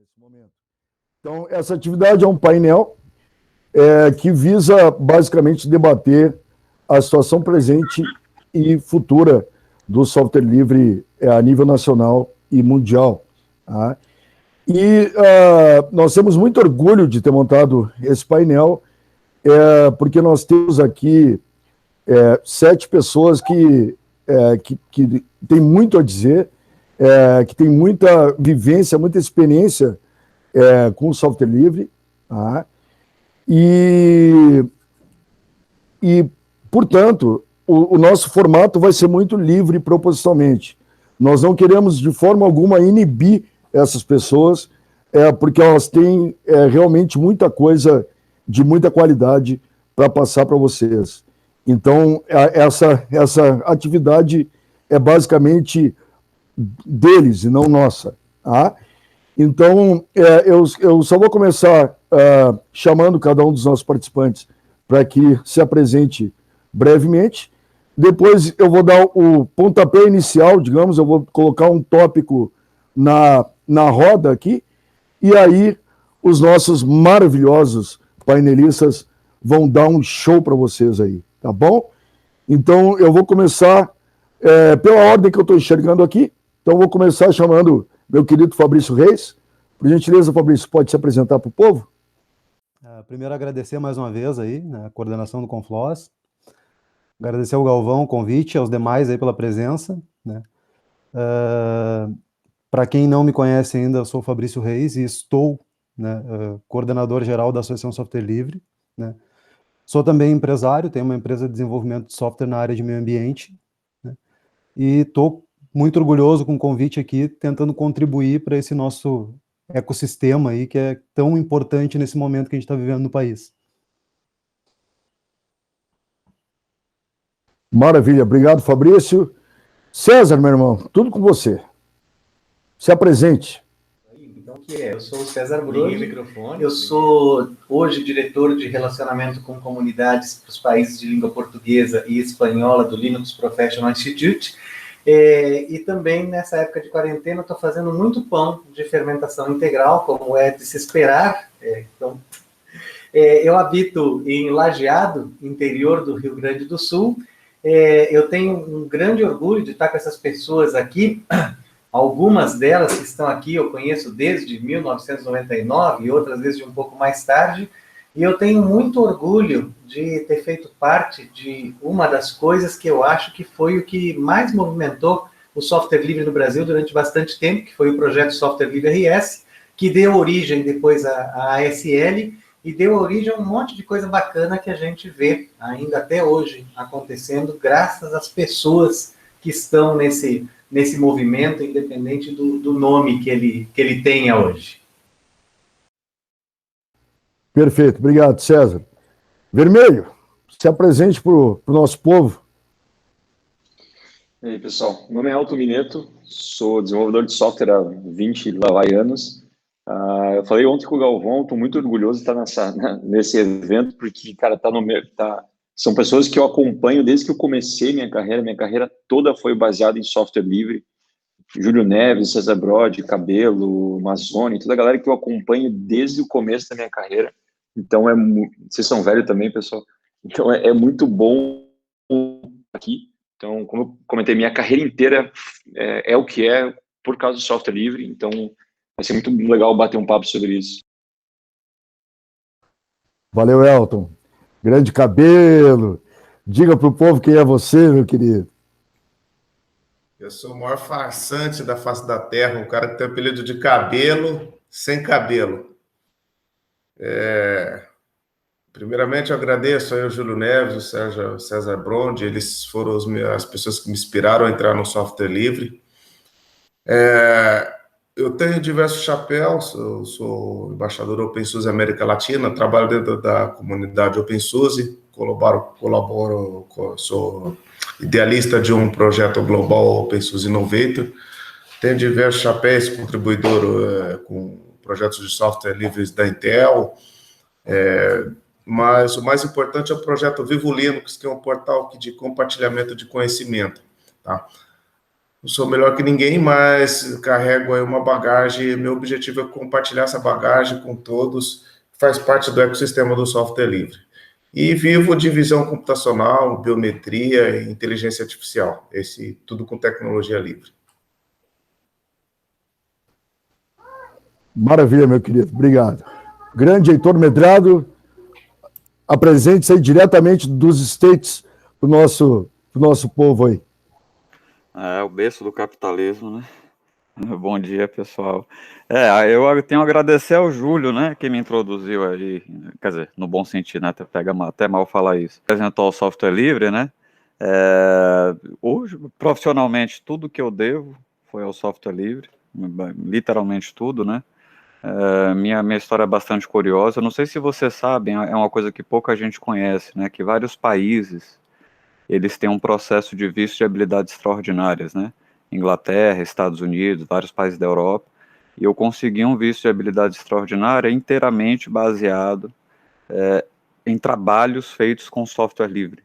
nesse momento. Então, essa atividade é um painel que visa basicamente debater a situação presente e futura do software livre a nível nacional e mundial. Tá? E nós temos muito orgulho de ter montado esse painel, porque nós temos aqui 7 pessoas que têm muito a dizer, que têm muita vivência, muita experiência com o software livre. Tá? E, portanto, o nosso formato vai ser muito livre propositalmente. Nós não queremos, de forma alguma, inibir essas pessoas, porque elas têm realmente muita coisa de muita qualidade para passar para vocês. Então, essa atividade é basicamente deles e não nossa. Tá? Então, eu só vou começar chamando cada um dos nossos participantes para que se apresente brevemente. Depois eu vou dar o pontapé inicial, digamos, eu vou colocar um tópico na roda aqui, e aí os nossos maravilhosos painelistas vão dar um show para vocês aí, tá bom? Então, eu vou começar pela ordem que eu estou enxergando aqui. Então, eu vou começar chamando meu querido Fabrício Reis. Por gentileza, Fabrício, pode se apresentar para o povo? Primeiro, agradecer mais uma vez aí, né, a coordenação do Confloss. Agradecer ao Galvão o convite, aos demais aí pela presença. Né? Para quem não me conhece ainda, eu sou o Fabrício Reis e estou, né, coordenador geral da Associação Software Livre. Né? Sou também empresário, tenho uma empresa de desenvolvimento de software na área de meio ambiente. Né? E estou muito orgulhoso com o convite aqui, tentando contribuir para esse nosso ecossistema aí, que é tão importante nesse momento que a gente está vivendo no país. Maravilha, obrigado, Fabrício. César, meu irmão, tudo com você. Se apresente. Então, eu sou o César Brode, eu sou hoje diretor de relacionamento com comunidades para os países de língua portuguesa e espanhola do Linux Professional Institute, e também nessa época de quarentena estou fazendo muito pão de fermentação integral, como é de se esperar. Então, eu habito em Lajeado, interior do Rio Grande do Sul. Eu tenho um grande orgulho de estar com essas pessoas aqui. Algumas delas que estão aqui eu conheço desde 1999 e outras desde um pouco mais tarde. E eu tenho muito orgulho de ter feito parte de uma das coisas que eu acho que foi o que mais movimentou o software livre no Brasil durante bastante tempo, que foi o projeto Software Livre RS, que deu origem depois à ASL e deu origem a um monte de coisa bacana que a gente vê ainda até hoje acontecendo, graças às pessoas que estão nesse movimento, independente do nome que ele tenha hoje. Perfeito, obrigado, César. Vermelho, se apresente para o nosso povo. E aí, pessoal, meu nome é Elton Mineto, sou desenvolvedor de software há 20 lá vai anos. Eu falei ontem com o Galvão, estou muito orgulhoso de estar nesse evento, porque, cara, são pessoas que eu acompanho desde que eu comecei minha carreira toda foi baseada em software livre. Júlio Neves, César Brode, Cabelo, Mazzoni, toda a galera que eu acompanho desde o começo da minha carreira. Então, vocês são velhos também, pessoal. Então, é muito bom aqui. Então, como eu comentei, minha carreira inteira é o que é por causa do software livre. Então, vai ser muito legal bater um papo sobre isso. Valeu, Elton. Grande Cabelo. Diga para o povo quem é você, meu querido. Eu sou o maior farsante da face da Terra, um cara que tem o apelido de Cabelo sem cabelo. Primeiramente, eu agradeço aí o Júlio Neves, o César Brode, eles foram as pessoas que me inspiraram a entrar no software livre. Eu tenho diversos chapéus, eu sou embaixador OpenSUSE América Latina, trabalho dentro da comunidade OpenSUSE, colaboro, sou idealista de um projeto global OpenSUSE Innovator, tenho diversos chapéus, contribuidor com projetos de software livres da Intel, mas o mais importante é o projeto Vivo Linux, que é um portal de compartilhamento de conhecimento, tá? não sou melhor que ninguém, mas carrego aí uma bagagem. Meu objetivo é compartilhar essa bagagem com todos, faz parte do ecossistema do software livre. E vivo de visão computacional, biometria e inteligência artificial. Tudo com tecnologia livre. Maravilha, meu querido. Obrigado. Grande Heitor Medrado, apresente-se aí diretamente dos States para o nosso povo aí. É o berço do capitalismo, né? Bom dia, pessoal. Eu tenho a agradecer ao Júlio, né, que me introduziu aí, quer dizer, no bom sentido, né, até mal falar isso. Apresentou o software livre, né? Hoje, profissionalmente, tudo que eu devo foi ao software livre, literalmente tudo, né? Minha história é bastante curiosa. Eu não sei se vocês sabem, é uma coisa que pouca gente conhece, né, que vários países, eles têm um processo de visto de habilidades extraordinárias, né? Inglaterra, Estados Unidos, vários países da Europa, e eu consegui um visto de habilidade extraordinária inteiramente baseado em trabalhos feitos com software livre,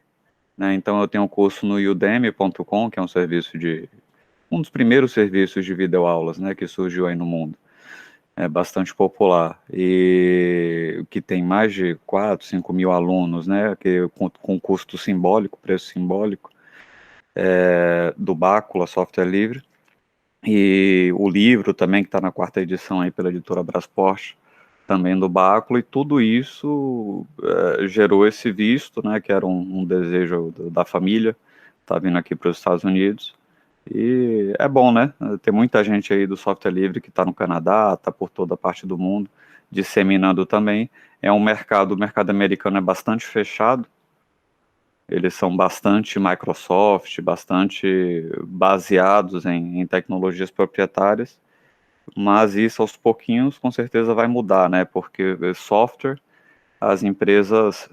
né? Então eu tenho um curso no udemy.com, que é um dos primeiros serviços de videoaulas, né, que surgiu aí no mundo. É bastante popular, e que tem mais de 4, 5 mil alunos, né, com custo simbólico, preço simbólico, do Bácula, software livre, e o livro também, que está na 4ª edição aí pela editora Brasport, também do Bácula, e tudo isso gerou esse visto, né, que era um desejo da família, tá vindo aqui para os Estados Unidos, e é bom, né, tem muita gente aí do software livre que está no Canadá, está por toda a parte do mundo, disseminando também. O mercado americano é bastante fechado, eles são bastante Microsoft, bastante baseados em tecnologias proprietárias, mas isso aos pouquinhos com certeza vai mudar, né? Porque software, as empresas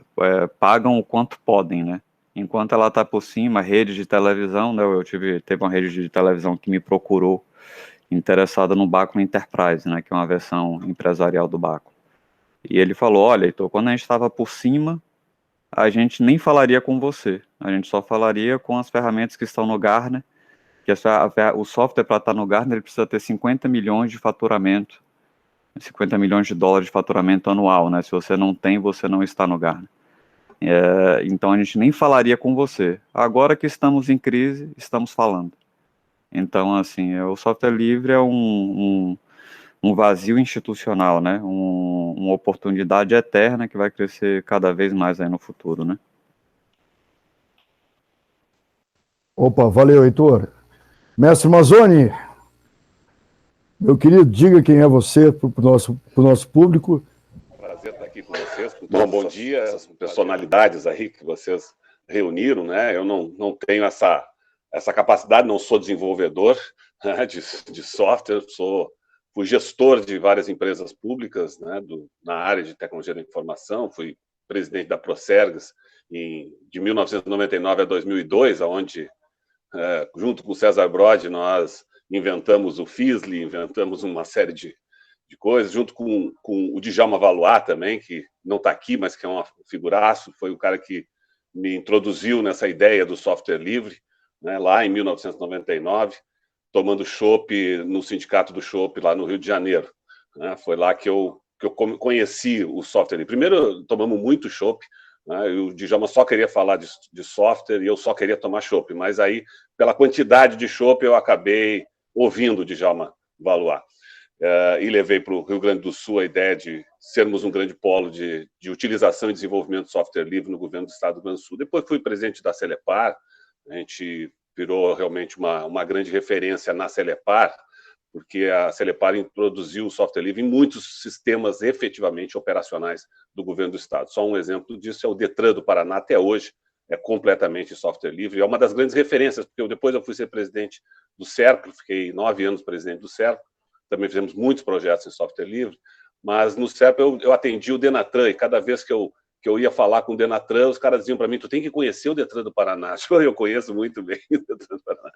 pagam o quanto podem, né? Enquanto ela está por cima, rede de televisão, né? Teve uma rede de televisão que me procurou, interessada no Bácula Enterprise, né? Que é uma versão empresarial do Bácula. E ele falou, olha, Heitor, quando a gente estava por cima, a gente nem falaria com você, a gente só falaria com as ferramentas que estão no Gartner, que o software para estar no Gartner ele precisa ter 50 milhões de faturamento, 50 milhões de dólares de faturamento anual, né? Se você não tem, você não está no Gartner. Então a gente nem falaria com você. Agora que estamos em crise, estamos falando. Então, assim, o software livre é um vazio institucional, né? Uma oportunidade eterna que vai crescer cada vez mais aí no futuro, né? Opa, valeu, Heitor. Mestre Mazzoni, meu querido, diga quem é você para o nosso público. Prazer estar aqui com vocês. Bom dia, as personalidades aí que vocês reuniram, né? Eu não tenho essa capacidade, não sou desenvolvedor, né, de software, fui gestor de várias empresas públicas, né, na área de tecnologia da informação, fui presidente da Procergs de 1999 a 2002, onde, junto com o César Brode, nós inventamos o FISLI, inventamos uma série de coisas, junto com o Djalma Valois também, que não está aqui, mas que é um figuraço, foi o cara que me introduziu nessa ideia do software livre, né, lá em 1999, tomando chopp no Sindicato do Chopp, lá no Rio de Janeiro. Né? Foi lá que eu conheci o software livre. Primeiro, tomamos muito chopp, né? O Djalma só queria falar de software e eu só queria tomar chopp, mas aí, pela quantidade de chopp, eu acabei ouvindo o Djalma Valois. E levei para o Rio Grande do Sul a ideia de sermos um grande polo de utilização e desenvolvimento de software livre no governo do Estado do Rio Grande do Sul. Depois fui presidente da Celepar, a gente virou realmente uma grande referência na Celepar, porque a Celepar introduziu o software livre em muitos sistemas efetivamente operacionais do governo do Estado. Só um exemplo disso é o Detran do Paraná, até hoje é completamente software livre, é uma das grandes referências, porque depois eu fui ser presidente do CERCLO, fiquei 9 anos presidente do CERCLO, também fizemos muitos projetos em software livre, mas no CERCLO eu atendi o Denatran, e cada vez que eu ia falar com o Denatran, os caras diziam para mim, tu tem que conhecer o Detran do Paraná. Eu conheço muito bem o Detran do Paraná.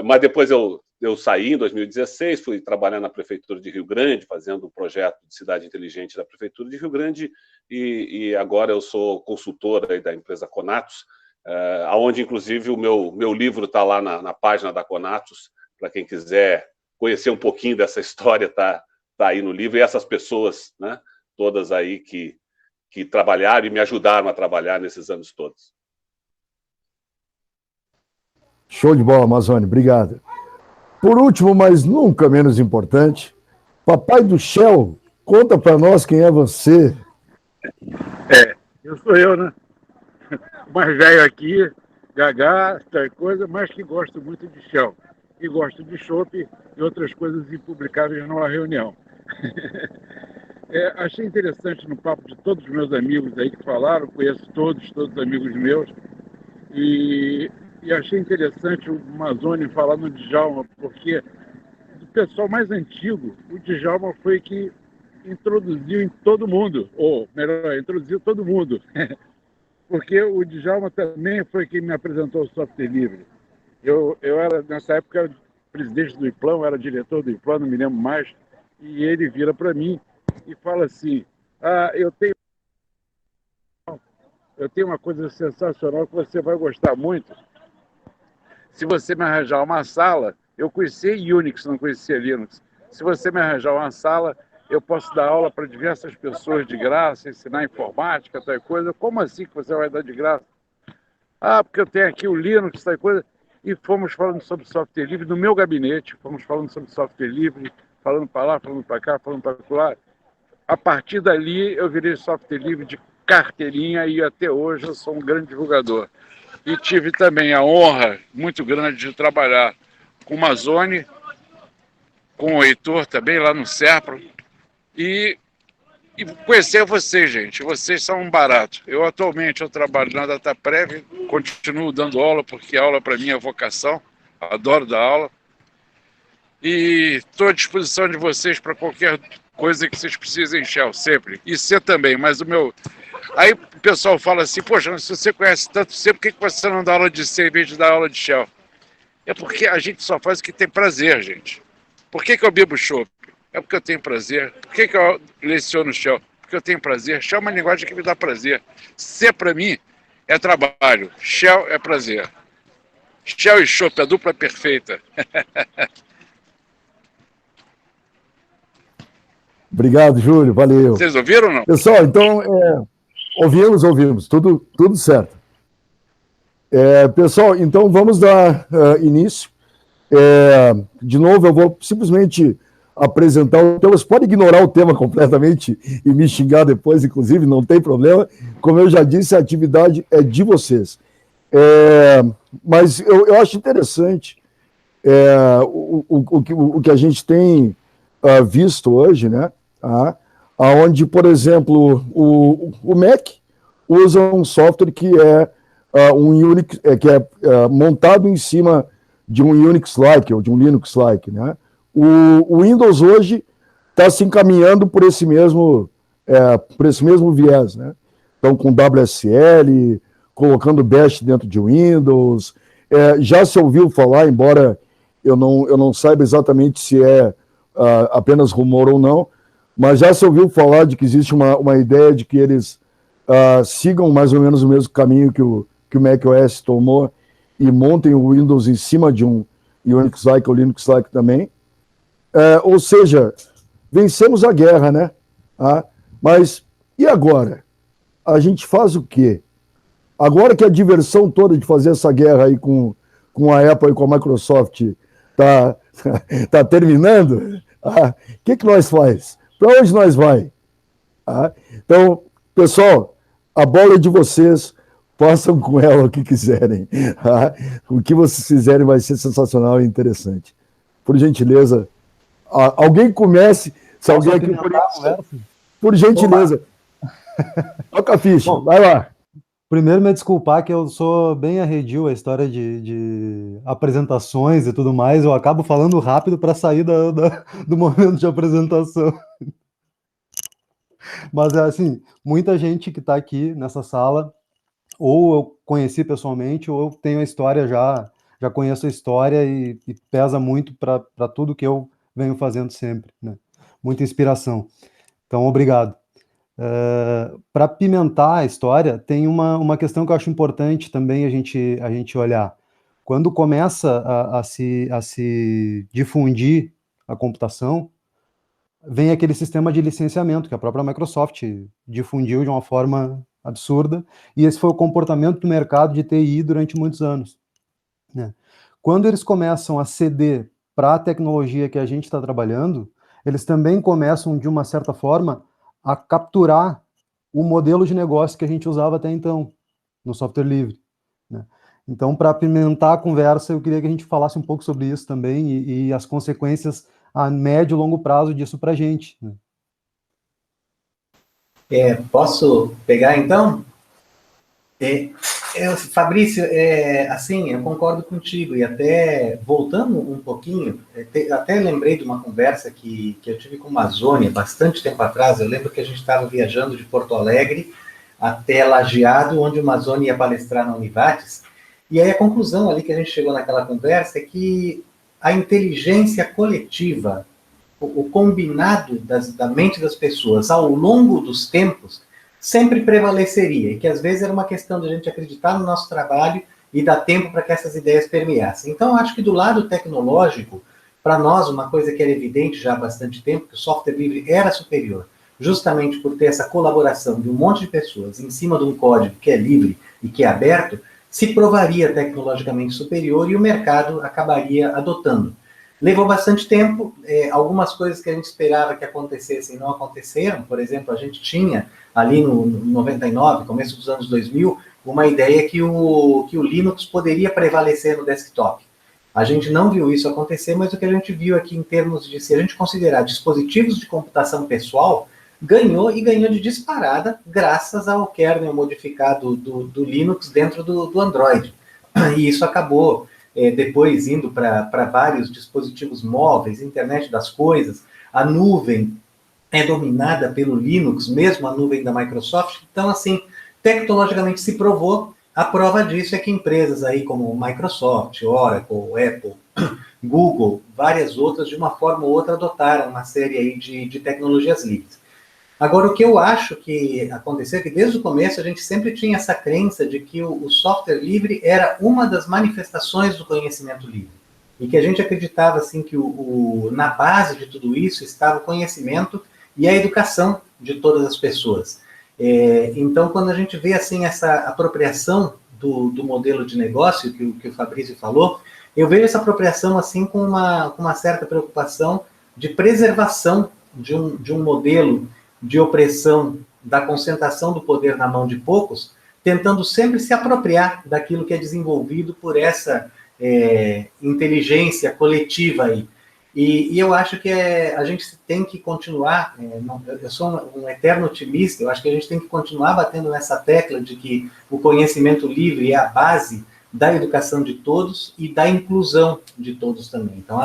Mas depois eu saí em 2016, fui trabalhar na Prefeitura de Rio Grande, fazendo um projeto de cidade inteligente da Prefeitura de Rio Grande, e agora eu sou consultor aí da empresa Conatus, onde, inclusive, o meu livro está lá na página da Conatus, para quem quiser conhecer um pouquinho dessa história, tá aí no livro, e essas pessoas, né, todas aí que trabalharam e me ajudaram a trabalhar nesses anos todos. Show de bola, Amazônia, obrigado. Por último, mas nunca menos importante, papai do Shell, conta para nós quem é você. Eu sou eu, né? O mais velho aqui, gagá, tal coisa, mas que gosto muito de Shell. E gosto de chopp e outras coisas impublicáveis numa reunião. Achei interessante no papo de todos os meus amigos aí que falaram, conheço todos amigos meus, e achei interessante o Amazônia falar no Djalma, porque do pessoal mais antigo, o Djalma foi que introduziu em todo mundo, ou melhor, introduziu todo mundo, porque o Djalma também foi quem me apresentou o software livre. Eu era, nessa época, presidente do IPLAN, era diretor do IPLAN, não me lembro mais, e ele vira para mim e fala assim, eu tenho uma coisa sensacional que você vai gostar muito. Se você me arranjar uma sala, eu conhecia Unix, não conhecia Linux. Se você me arranjar uma sala, eu posso dar aula para diversas pessoas de graça, ensinar informática, tal coisa. Como assim que você vai dar de graça? Porque eu tenho aqui o Linux, tal coisa. E fomos falando sobre software livre no meu gabinete, fomos falando sobre software livre, falando para lá, falando para cá, falando para lá. A partir dali, eu virei software livre de carteirinha e até hoje eu sou um grande divulgador. E tive também a honra muito grande de trabalhar com o Amazônia, com o Heitor também, lá no Serpro, e conhecer vocês, gente. Vocês são um barato. Atualmente eu trabalho na DataPrev, continuo dando aula, porque aula para mim é vocação, adoro dar aula. E estou à disposição de vocês para qualquer coisa que vocês precisem, Shell, sempre. E você também, mas o meu... Aí o pessoal fala assim, poxa, se você conhece tanto C, por que você não dá aula de C em vez de dar aula de Shell? É porque a gente só faz o que tem prazer, gente. Por que eu bebo chopp? É porque eu tenho prazer. Por que eu leciono Shell? Porque eu tenho prazer. Shell é uma linguagem que me dá prazer. C, para mim, é trabalho. Shell é prazer. Shell e chopp, a dupla perfeita. Obrigado, Júlio, valeu. Vocês ouviram ou não? Pessoal, então, ouvimos, tudo certo. Pessoal, então vamos dar início. De novo, eu vou simplesmente apresentar o tema. Você pode ignorar o tema completamente e me xingar depois, inclusive, não tem problema. Como eu já disse, a atividade é de vocês. Mas eu acho interessante o que a gente tem visto hoje, né? Onde, por exemplo, o Mac usa um software que é um Unix, que é montado em cima de um Unix-like ou de um Linux-like, né? O Windows hoje está se encaminhando por esse mesmo viés, né? Então, com WSL, colocando Bash dentro de Windows. Já se ouviu falar, embora eu não saiba exatamente se é apenas rumor ou não, mas já se ouviu falar de que existe uma ideia de que eles sigam mais ou menos o mesmo caminho que o macOS tomou e montem o Windows em cima de um Unix-like ou Linux-like também. Ou seja, vencemos a guerra, né? Mas e agora? A gente faz o quê? Agora que a diversão toda de fazer essa guerra aí com a Apple e com a Microsoft tá terminando, o que nós faz? Para onde nós vai? Então, pessoal, a bola é de vocês, façam com ela o que quiserem. O que vocês fizerem vai ser sensacional e interessante. Por gentileza, alguém comece, se alguém aqui... Por gentileza. Toca a ficha, vai lá. Primeiro, me desculpar que eu sou bem arredio a história de apresentações e tudo mais. Eu acabo falando rápido para sair do momento de apresentação. Mas, assim, muita gente que está aqui nessa sala, ou eu conheci pessoalmente, ou eu tenho a história já conheço a história e pesa muito para tudo que eu venho fazendo sempre, né? Muita inspiração. Então, obrigado. Para pimentar a história, tem uma questão que eu acho importante também a gente olhar. Quando começa a se difundir a computação, vem aquele sistema de licenciamento que a própria Microsoft difundiu de uma forma absurda, e esse foi o comportamento do mercado de TI durante muitos anos, né? Quando eles começam a ceder para a tecnologia que a gente está trabalhando, eles também começam, de uma certa forma, a capturar o modelo de negócio que a gente usava até então, no software livre, né? Então, para apimentar a conversa, eu queria que a gente falasse um pouco sobre isso também e as consequências a médio e longo prazo disso para a gente, né? Posso pegar, então? Fabrício, assim, eu concordo contigo, e até, voltando um pouquinho, até lembrei de uma conversa que eu tive com o Amazônia bastante tempo atrás. Eu lembro que a gente estava viajando de Porto Alegre até Lajeado, onde o Amazônia ia palestrar na Univates, e aí a conclusão ali que a gente chegou naquela conversa é que a inteligência coletiva, o combinado da mente das pessoas ao longo dos tempos, sempre prevaleceria, e que às vezes era uma questão de a gente acreditar no nosso trabalho e dar tempo para que essas ideias permeassem. Então, eu acho que do lado tecnológico, para nós, uma coisa que era evidente já há bastante tempo, que o software livre era superior, justamente por ter essa colaboração de um monte de pessoas em cima de um código que é livre e que é aberto, se provaria tecnologicamente superior e o mercado acabaria adotando. Levou bastante tempo, algumas coisas que a gente esperava que acontecessem não aconteceram. Por exemplo, a gente tinha ali no 99, começo dos anos 2000, uma ideia que o Linux poderia prevalecer no desktop. A gente não viu isso acontecer, mas o que a gente viu aqui em termos de, se a gente considerar dispositivos de computação pessoal, ganhou e ganhou de disparada graças ao kernel modificado do Linux dentro do Android. E isso acabou depois indo para vários dispositivos móveis, internet das coisas. A nuvem é dominada pelo Linux, mesmo a nuvem da Microsoft. Então, assim, tecnologicamente se provou. A prova disso é que empresas aí como Microsoft, Oracle, Apple, Google, várias outras, de uma forma ou outra, adotaram uma série aí de tecnologias livres. Agora, o que eu acho que aconteceu é que desde o começo a gente sempre tinha essa crença de que o software livre era uma das manifestações do conhecimento livre. E que a gente acreditava assim que na base de tudo isso estava o conhecimento e a educação de todas as pessoas. Então, quando a gente vê assim essa apropriação do modelo de negócio que o Fabrício falou, eu vejo essa apropriação assim com uma certa preocupação de preservação de um modelo de opressão, da concentração do poder na mão de poucos, tentando sempre se apropriar daquilo que é desenvolvido por essa inteligência coletiva aí. E eu acho que a gente tem que continuar, eu sou um eterno otimista, eu acho que a gente tem que continuar batendo nessa tecla de que o conhecimento livre é a base da educação de todos e da inclusão de todos também. Então,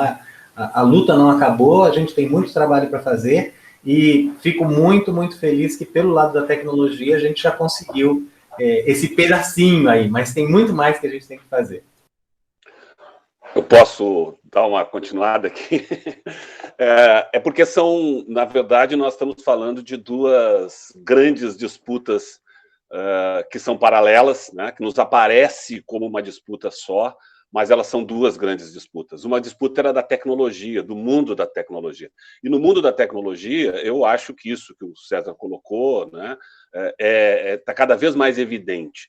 a luta não acabou, a gente tem muito trabalho para fazer, e fico muito, muito feliz que pelo lado da tecnologia a gente já conseguiu esse pedacinho aí, mas tem muito mais que a gente tem que fazer. Eu posso dar uma continuada aqui? Porque são, na verdade, nós estamos falando de duas grandes disputas que são paralelas, né, que nos aparece como uma disputa só, mas elas são duas grandes disputas. Uma disputa era da tecnologia, do mundo da tecnologia. E no mundo da tecnologia, eu acho que isso que o César colocou, né, está cada vez mais evidente.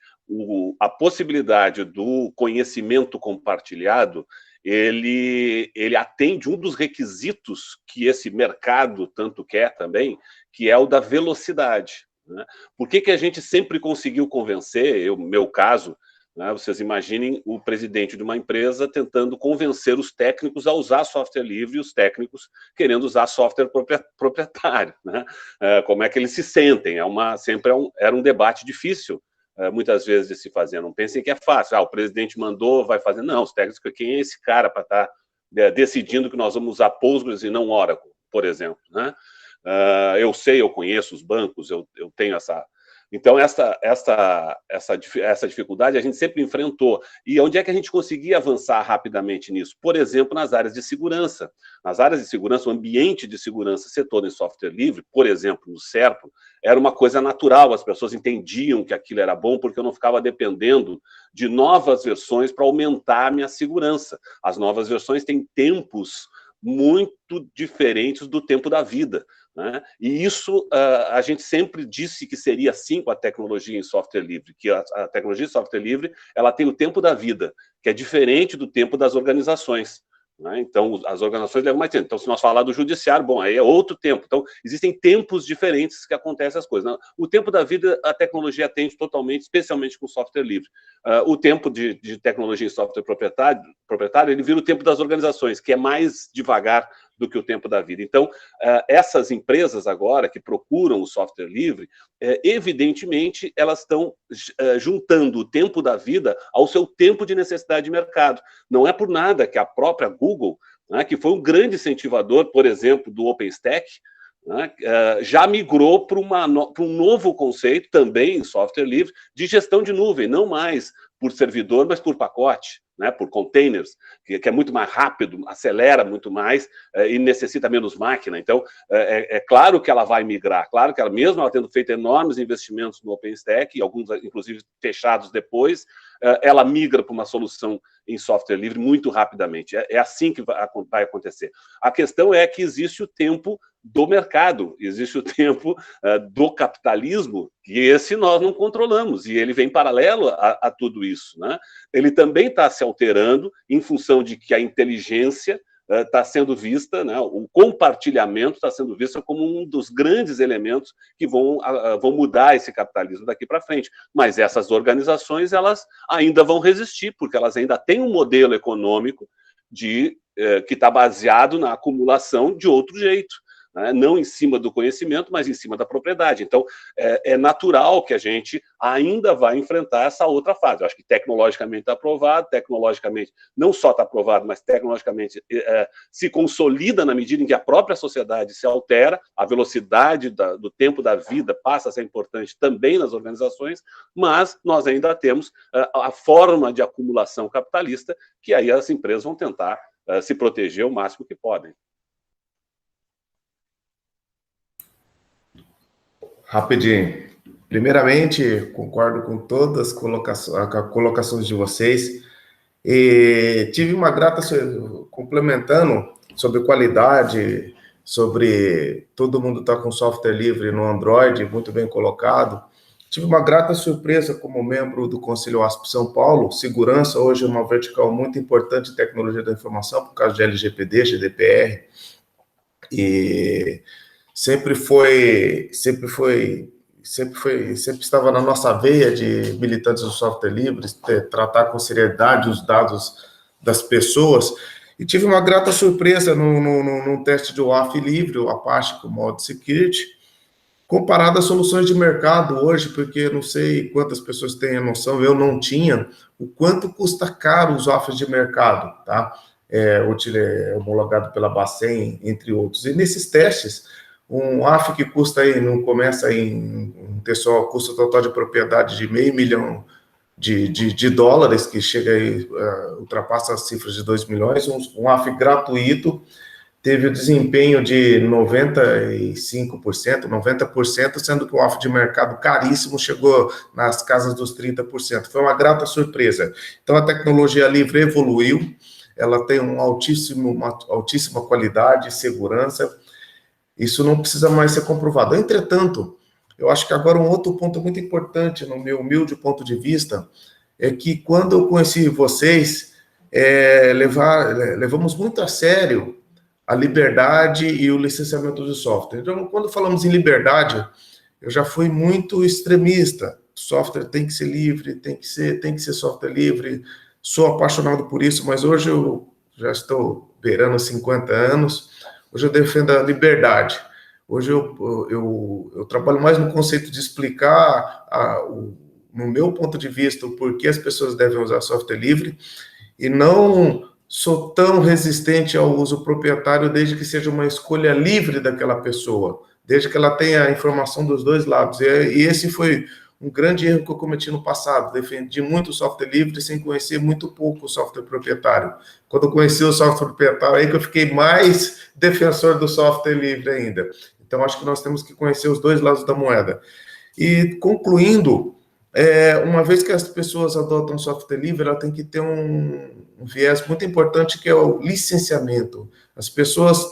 A possibilidade do conhecimento compartilhado, ele atende um dos requisitos que esse mercado tanto quer também, que é o da velocidade, né? Por que a gente sempre conseguiu convencer, meu caso, né, vocês imaginem o presidente de uma empresa tentando convencer os técnicos a usar software livre e os técnicos querendo usar software proprietário, né? Como é que eles se sentem? Era um debate difícil, muitas vezes, de se fazer. Não pensem que é fácil. O presidente mandou, vai fazer. Não, os técnicos, quem é esse cara para estar decidindo que nós vamos usar Postgres e não Oracle, por exemplo, né? Eu conheço os bancos, eu tenho Então, essa dificuldade a gente sempre enfrentou. E onde é que a gente conseguia avançar rapidamente nisso? Por exemplo, nas áreas de segurança. Nas áreas de segurança, o ambiente de segurança ser todo em software livre, por exemplo, no Serpo, era uma coisa natural, as pessoas entendiam que aquilo era bom, porque eu não ficava dependendo de novas versões para aumentar a minha segurança. As novas versões têm tempos muito diferentes do tempo da vida, né? E isso a gente sempre disse que seria assim com a tecnologia em software livre, que a tecnologia em software livre ela tem o tempo da vida, que é diferente do tempo das organizações, né? Então, as organizações levam mais tempo. Então, se nós falar do judiciário, bom, aí é outro tempo. Então, existem tempos diferentes que acontecem as coisas. O tempo da vida, a tecnologia atende totalmente, especialmente com software livre. O tempo de tecnologia em software proprietário, ele vira o tempo das organizações, que é mais devagar do que o tempo da vida. Então, essas empresas agora que procuram o software livre, evidentemente, elas estão juntando o tempo da vida ao seu tempo de necessidade de mercado. Não é por nada que a própria Google, né, que foi um grande incentivador, por exemplo, do OpenStack, né, já migrou para um novo conceito, também em software livre, de gestão de nuvem, não mais por servidor, mas por pacote, né, por containers, que é muito mais rápido, acelera muito mais e necessita menos máquina. Então, é claro que ela vai migrar, claro que ela, mesmo ela tendo feito enormes investimentos no OpenStack, e alguns, inclusive, fechados depois, ela migra para uma solução em software livre muito rapidamente. É assim que vai acontecer. A questão é que existe o tempo do mercado, existe o tempo do capitalismo, que esse nós não controlamos, e ele vem paralelo a tudo isso, né? Ele também está se alterando em função de que a inteligência está sendo vista, né, o compartilhamento está sendo visto como um dos grandes elementos que vão mudar esse capitalismo daqui para frente. Mas essas organizações, elas ainda vão resistir, porque elas ainda têm um modelo econômico que está baseado na acumulação de outro jeito, né? Não em cima do conhecimento, mas em cima da propriedade. Então, é natural que a gente ainda vai enfrentar essa outra fase. Eu acho que tecnologicamente está aprovado, tecnologicamente não só está aprovado, mas tecnologicamente se consolida na medida em que a própria sociedade se altera, a velocidade do tempo da vida passa a ser importante também nas organizações, mas nós ainda temos a forma de acumulação capitalista, que aí as empresas vão tentar se proteger o máximo que podem. Rapidinho. Primeiramente, concordo com todas as colocações de vocês. E tive uma grata, complementando, sobre qualidade, sobre todo mundo está com software livre no Android, muito bem colocado. Tive uma grata surpresa como membro do Conselho ASP São Paulo. Segurança hoje é uma vertical muito importante em tecnologia da informação, por causa de LGPD, GDPR. E sempre estava na nossa veia de militantes do software livre, tratar com seriedade os dados das pessoas, e tive uma grata surpresa num teste de WAF livre, o Apache com Mod Security, comparado às soluções de mercado hoje, porque eu não sei quantas pessoas têm a noção, eu não tinha, o quanto custa caro os WAFs de mercado, tá? Homologado pela Bacen, entre outros. E nesses testes, um WAF que custa aí, não começa em custo total de propriedade de $500 milhão de dólares, que chega aí, ultrapassa as cifras de 2 milhões, um WAF gratuito teve o desempenho de 95%, 90%, sendo que o WAF de mercado caríssimo chegou nas casas dos 30%. Foi uma grata surpresa. Então, a tecnologia livre evoluiu, ela tem uma altíssima qualidade e segurança. Isso não precisa mais ser comprovado. Entretanto, eu acho que agora um outro ponto muito importante, no meu humilde ponto de vista, é que quando eu conheci vocês, levamos muito a sério a liberdade e o licenciamento de software. Então, quando falamos em liberdade, eu já fui muito extremista. Software tem que ser livre, tem que ser software livre. Sou apaixonado por isso, mas hoje eu já estou beirando 50 anos. Hoje eu defendo a liberdade. Hoje eu trabalho mais no conceito de explicar, no meu ponto de vista, o porquê as pessoas devem usar software livre, e não sou tão resistente ao uso proprietário desde que seja uma escolha livre daquela pessoa, desde que ela tenha a informação dos dois lados. E esse foi um grande erro que eu cometi no passado. Defendi muito o software livre sem conhecer muito pouco o software proprietário. Quando eu conheci o software proprietário, aí que eu fiquei mais defensor do software livre ainda. Então, acho que nós temos que conhecer os dois lados da moeda. E, concluindo, uma vez que as pessoas adotam software livre, ela tem que ter um viés muito importante, que é o licenciamento. As pessoas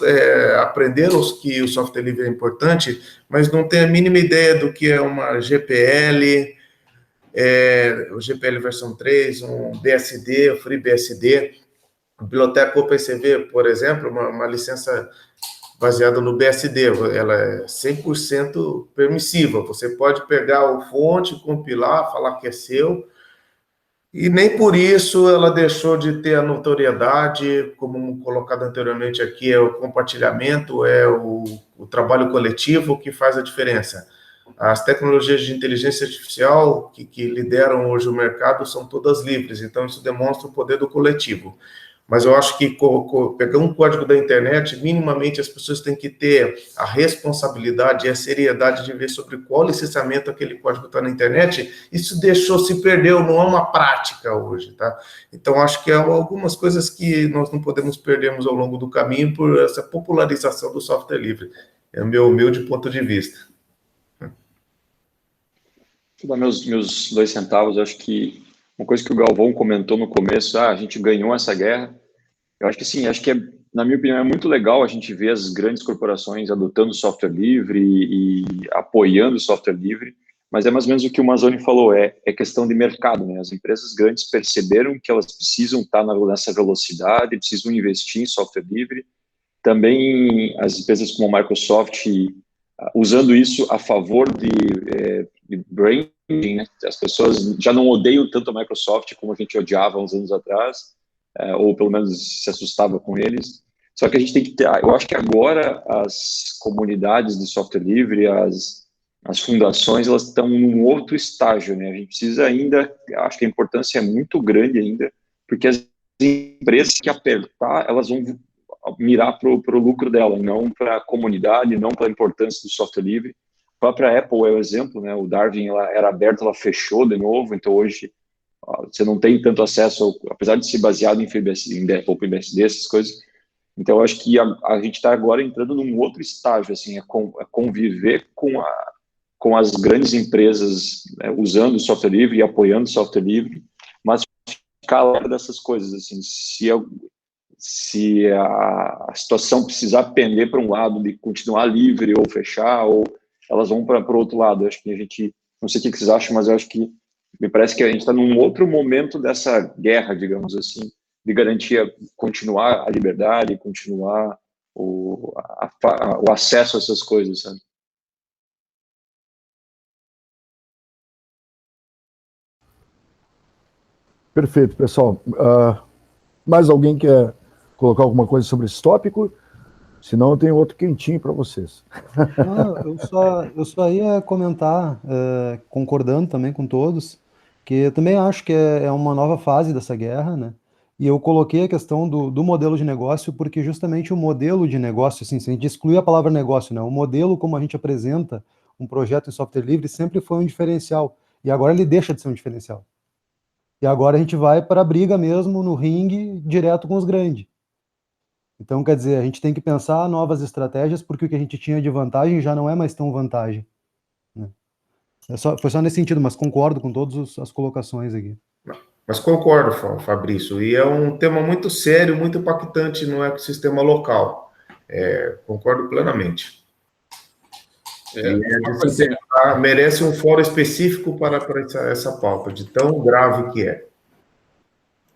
aprenderam que o software livre é importante, mas não têm a mínima ideia do que é uma GPL, o GPL versão 3, um BSD, o FreeBSD, a biblioteca OpenCV, por exemplo, uma licença baseada no BSD, ela é 100% permissiva. Você pode pegar o fonte, compilar, falar que é seu, e nem por isso ela deixou de ter a notoriedade, como colocado anteriormente aqui, é o compartilhamento, é o trabalho coletivo que faz a diferença. As tecnologias de inteligência artificial que lideram hoje o mercado são todas livres, então isso demonstra o poder do coletivo. Mas eu acho que pegar um código da internet, minimamente as pessoas têm que ter a responsabilidade e a seriedade de ver sobre qual licenciamento aquele código está na internet. Isso se perdeu, não é uma prática hoje, tá? Então, acho que há algumas coisas que nós não podemos perdermos ao longo do caminho por essa popularização do software livre. É o meu humilde ponto de vista. Vou dar meus 2 centavos. Eu acho que uma coisa que o Galvão comentou no começo, a gente ganhou essa guerra. Eu acho que sim, na minha opinião, é muito legal a gente ver as grandes corporações adotando software livre e apoiando o software livre, mas é mais ou menos o que o Mazzoni falou, é questão de mercado, né? As empresas grandes perceberam que elas precisam estar nessa velocidade, precisam investir em software livre. Também as empresas como a Microsoft, usando isso a favor de branding, né? As pessoas já não odeiam tanto a Microsoft como a gente odiava uns anos atrás, ou pelo menos se assustava com eles. Só que a gente tem que ter, eu acho que agora as comunidades de software livre, as fundações, elas estão num outro estágio, né? A gente precisa ainda, acho que a importância é muito grande ainda, porque as empresas que apertar, elas vão mirar para o lucro dela, não para a comunidade, não para a importância do software livre. A própria Apple é o exemplo, né? O Darwin, ela era aberta, ela fechou de novo, então hoje você não tem tanto acesso, apesar de ser baseado em OpenBSD, essas coisas. Então, eu acho que a gente está agora entrando num outro estágio, assim, conviver com as grandes empresas, né, usando o software livre e apoiando o software livre, mas ficar alerta dessas coisas, assim, se a situação precisar pender para um lado de continuar livre ou fechar, ou elas vão para o outro lado. Eu acho que a gente, não sei o que vocês acham, mas eu acho que me parece que a gente está num outro momento dessa guerra, digamos assim, de garantir continuar a liberdade, continuar o acesso a essas coisas, sabe? Perfeito, pessoal. Mais alguém quer colocar alguma coisa sobre esse tópico? Senão eu tenho outro quentinho para vocês. Não, eu só ia comentar, concordando também com todos, que eu também acho que é uma nova fase dessa guerra, né? E eu coloquei a questão do modelo de negócio, porque justamente o modelo de negócio, assim, se a gente excluir a palavra negócio, né? O modelo como a gente apresenta um projeto em software livre sempre foi um diferencial, e agora ele deixa de ser um diferencial. E agora a gente vai para a briga mesmo, no ringue, direto com os grandes. Então, quer dizer, a gente tem que pensar novas estratégias, porque o que a gente tinha de vantagem já não é mais tão vantagem, né? Foi só nesse sentido, mas concordo com todas as colocações aqui. Mas concordo, Fabrício, e é um tema muito sério, muito impactante no ecossistema local. Concordo plenamente. Merece um fórum específico para essa pauta, de tão grave que é.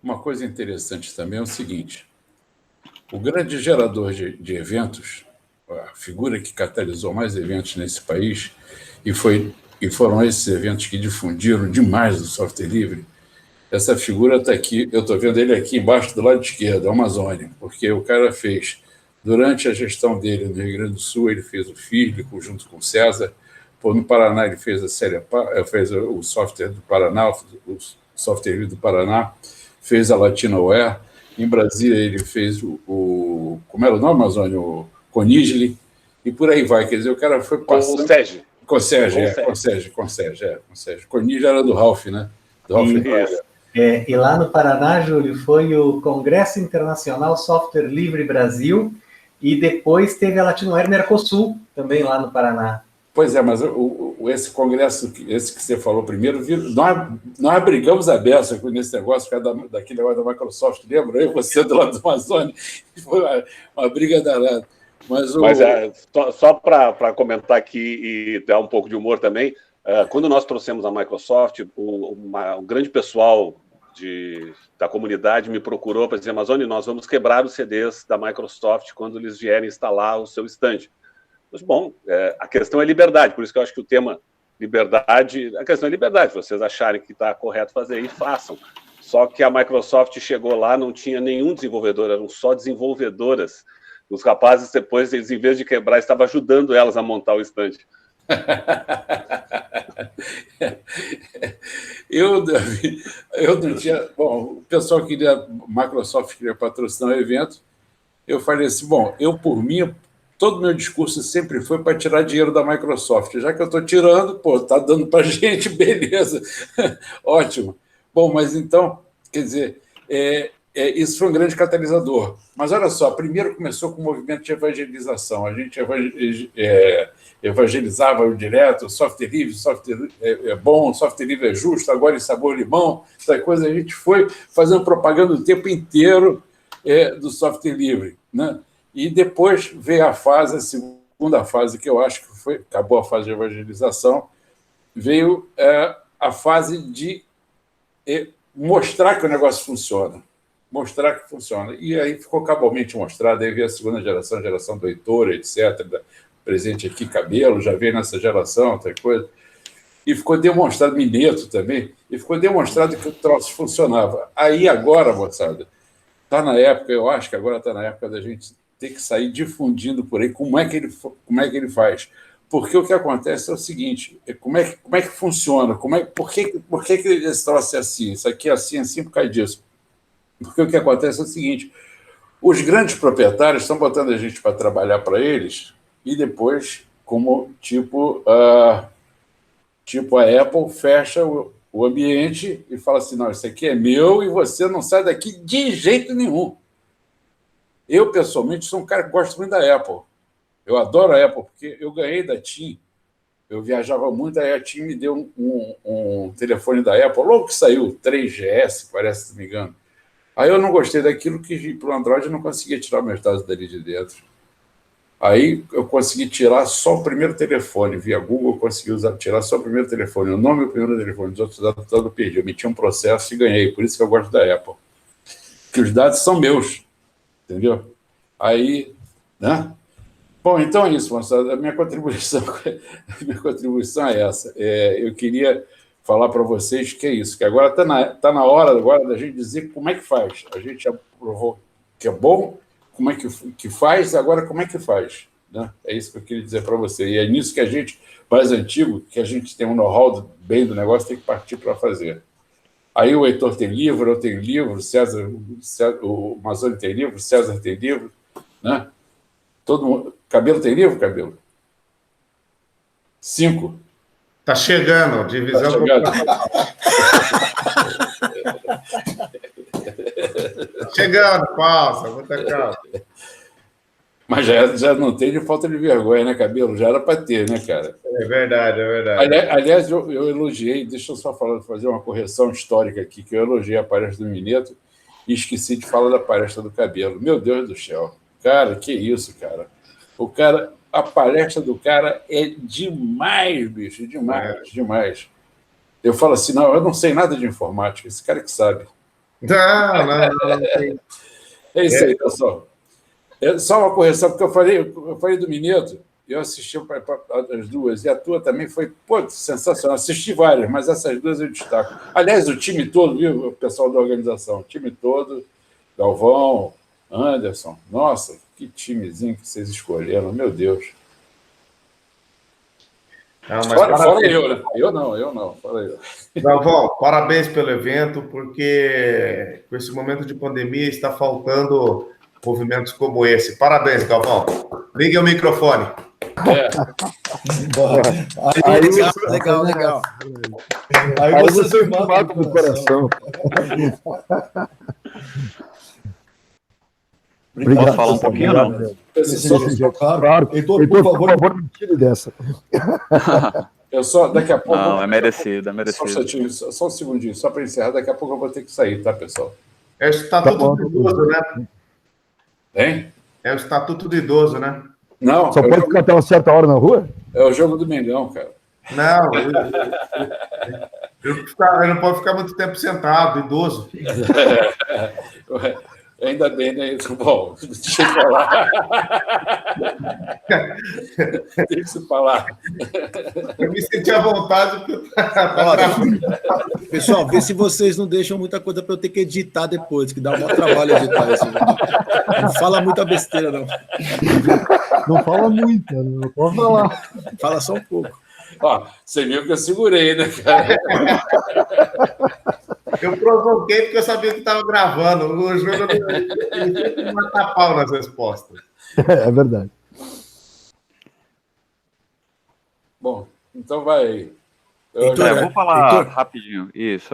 Uma coisa interessante também é o seguinte: o grande gerador de eventos, a figura que catalisou mais eventos nesse país, e foram esses eventos que difundiram demais o software livre, essa figura está aqui, eu estou vendo ele aqui embaixo do lado esquerdo, Amazônia, porque o cara fez, durante a gestão dele no Rio Grande do Sul, ele fez o Físico junto com o César, no Paraná ele fez fez o software do Paraná, o software livre do Paraná, fez a Latinoware, em Brasília ele fez como era o nome, Amazônia? O Conigli, e por aí vai. Quer dizer, o cara foi Com passando... o Sérgio. Com o Sérgio. O Coni já era do Ralph, né? Do Ralph Isso. E lá no Paraná, Júlio, foi o Congresso Internacional Software Livre Brasil, e depois teve a Latinoair Mercosul, também lá no Paraná. Pois é, mas esse congresso, esse que você falou primeiro, nós brigamos a beça nesse negócio, daquele negócio da Microsoft, lembra? Eu e você do lado do Amazônia, foi uma briga danada. Mas só para comentar aqui e dar um pouco de humor também, quando nós trouxemos a Microsoft, um grande pessoal da comunidade me procurou para dizer, Amazônia, nós vamos quebrar os CDs da Microsoft quando eles vierem instalar o seu stand. Mas, bom, a questão é liberdade, por isso que eu acho que o tema liberdade, a questão é liberdade, se vocês acharem que está correto fazer aí, façam. Só que a Microsoft chegou lá, não tinha nenhum desenvolvedor, eram só desenvolvedoras. Os rapazes, depois, eles, em vez de quebrar, estavam ajudando elas a montar o stand. Eu não tinha... Bom, o pessoal Microsoft queria patrocinar o evento, eu falei assim, bom, eu por mim, todo o meu discurso sempre foi para tirar dinheiro da Microsoft. Já que eu estou tirando, está dando para a gente, beleza, ótimo. Bom, mas então, quer dizer, isso foi um grande catalisador. Mas olha só, primeiro começou com o movimento de evangelização. A gente evangelizava direto, software livre, software é bom, software livre é justo, agora em sabor limão, essa coisa. A gente foi fazendo propaganda o tempo inteiro do software livre, né? E depois veio a segunda fase, que eu acho que acabou a fase de evangelização, veio a fase de mostrar que o negócio funciona. Mostrar que funciona. E aí ficou cabalmente mostrado, aí veio a segunda geração, a geração do Heitor, etc., presente aqui, Cabelo, já veio nessa geração, outra coisa. E ficou demonstrado, Mineto também, e ficou demonstrado que o troço funcionava. Aí agora, moçada, está na época, eu acho que agora está na época da gente ter que sair difundindo por aí como é que ele faz. Porque o que acontece é o seguinte, como é que funciona, por que esse troço é assim, isso aqui é assim por causa disso. Porque o que acontece é o seguinte, os grandes proprietários estão botando a gente para trabalhar para eles e depois, como tipo a Apple fecha o ambiente e fala assim, não, isso aqui é meu e você não sai daqui de jeito nenhum. Eu, pessoalmente, sou um cara que gosta muito da Apple. Eu adoro a Apple, porque eu ganhei da TIM. Eu viajava muito, aí a TIM me deu um telefone da Apple, logo que saiu, 3GS, parece, se não me engano. Aí eu não gostei daquilo, que para o Android eu não conseguia tirar meus dados dali de dentro. Aí eu consegui tirar só o primeiro telefone, via Google, eu consegui tirar só o primeiro telefone, o nome e o primeiro telefone, os outros dados eu perdi. Eu meti um processo e ganhei, por isso que eu gosto da Apple. Que os dados são meus. Entendeu? Aí, né? Bom, então é isso, moçada. A minha contribuição é essa. Eu queria falar para vocês que é isso, que agora está na hora agora da gente dizer como é que faz. A gente já provou que é bom, como é que faz, agora como é que faz. Né? É isso que eu queria dizer para você. E é nisso que a gente, mais antigo, que a gente tem um know-how bem do negócio, tem que partir para fazer. Aí o Heitor tem livro, eu tenho livro, o Amazônia tem livro, César tem livro, né? Todo mundo... Cabelo tem livro, Cabelo? 5. Está chegando, divisão. Tá chegando. Chegando, pausa, muita calma. Mas já não tem de falta de vergonha, né, Cabelo? Já era para ter, né, cara? É verdade, é verdade. Aliás, eu elogiei, deixa eu só fazer uma correção histórica aqui, que eu elogiei a palestra do Mineto e esqueci de falar da palestra do Cabelo. Meu Deus do céu. Cara, que isso, cara. A palestra do cara é demais, bicho, demais. Eu falo assim, não, eu não sei nada de informática, esse cara que sabe. Não. É isso aí, pessoal. Só uma correção, porque eu falei do Mineto, eu assisti as duas, e a tua também foi, sensacional. Assisti várias, mas essas duas eu destaco. Aliás, o time todo, viu, o pessoal da organização, o time todo, Galvão, Anderson, nossa, que timezinho que vocês escolheram, meu Deus. Fala eu, né? Eu não, fala eu. Galvão, parabéns pelo evento, porque com esse momento de pandemia está faltando movimentos como esse. Parabéns, Galvão. Ligue o microfone. Legal. Aí você me mata do coração. Obrigado. Posso falar um pouquinho, não? Claro. Heitor, por favor, me tire dessa. Eu só, daqui a pouco... Não, é merecido. Só um segundinho, só para encerrar, daqui a pouco eu vou ter que sair, tá, pessoal? É o Estatuto do Idoso, né? Hein? É o Estatuto do Idoso, né? Não. Só pode ficar até uma certa hora na rua? É o jogo do Mengão, cara. Não, ele não pode ficar muito tempo sentado, idoso. Ainda bem, né? Bom, deixa eu falar. Deixa eu falar. Eu me senti à vontade. Pessoal, vê se vocês não deixam muita coisa para eu ter que editar depois, que dá um maior trabalho editar isso. Não fala muita besteira, não. Não fala muita, não pode falar. Fala só um pouco. Ó, você viu que eu segurei, né, cara? Eu provoquei porque eu sabia que estava gravando. O jogo ele mata pau nas respostas. É verdade. Bom, então vai. Eu vou falar rapidinho. Isso,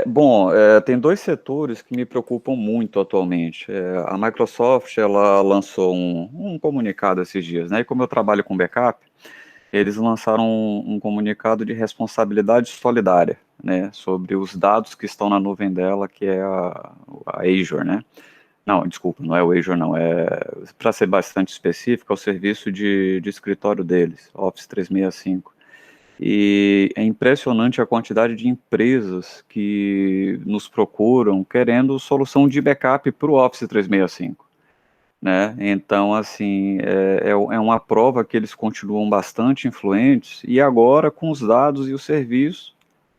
Bom, tem dois setores que me preocupam muito atualmente. A Microsoft, ela lançou um comunicado esses dias, né? E como eu trabalho com backup, eles lançaram um comunicado de responsabilidade solidária, né, sobre os dados que estão na nuvem dela, que é a Azure, né? Não, desculpa, não é o Azure, não. Para ser bastante específico, é o serviço de escritório deles, Office 365. E é impressionante a quantidade de empresas que nos procuram querendo solução de backup para o Office 365. Né? Então, assim, é uma prova que eles continuam bastante influentes e agora com os dados e o serviço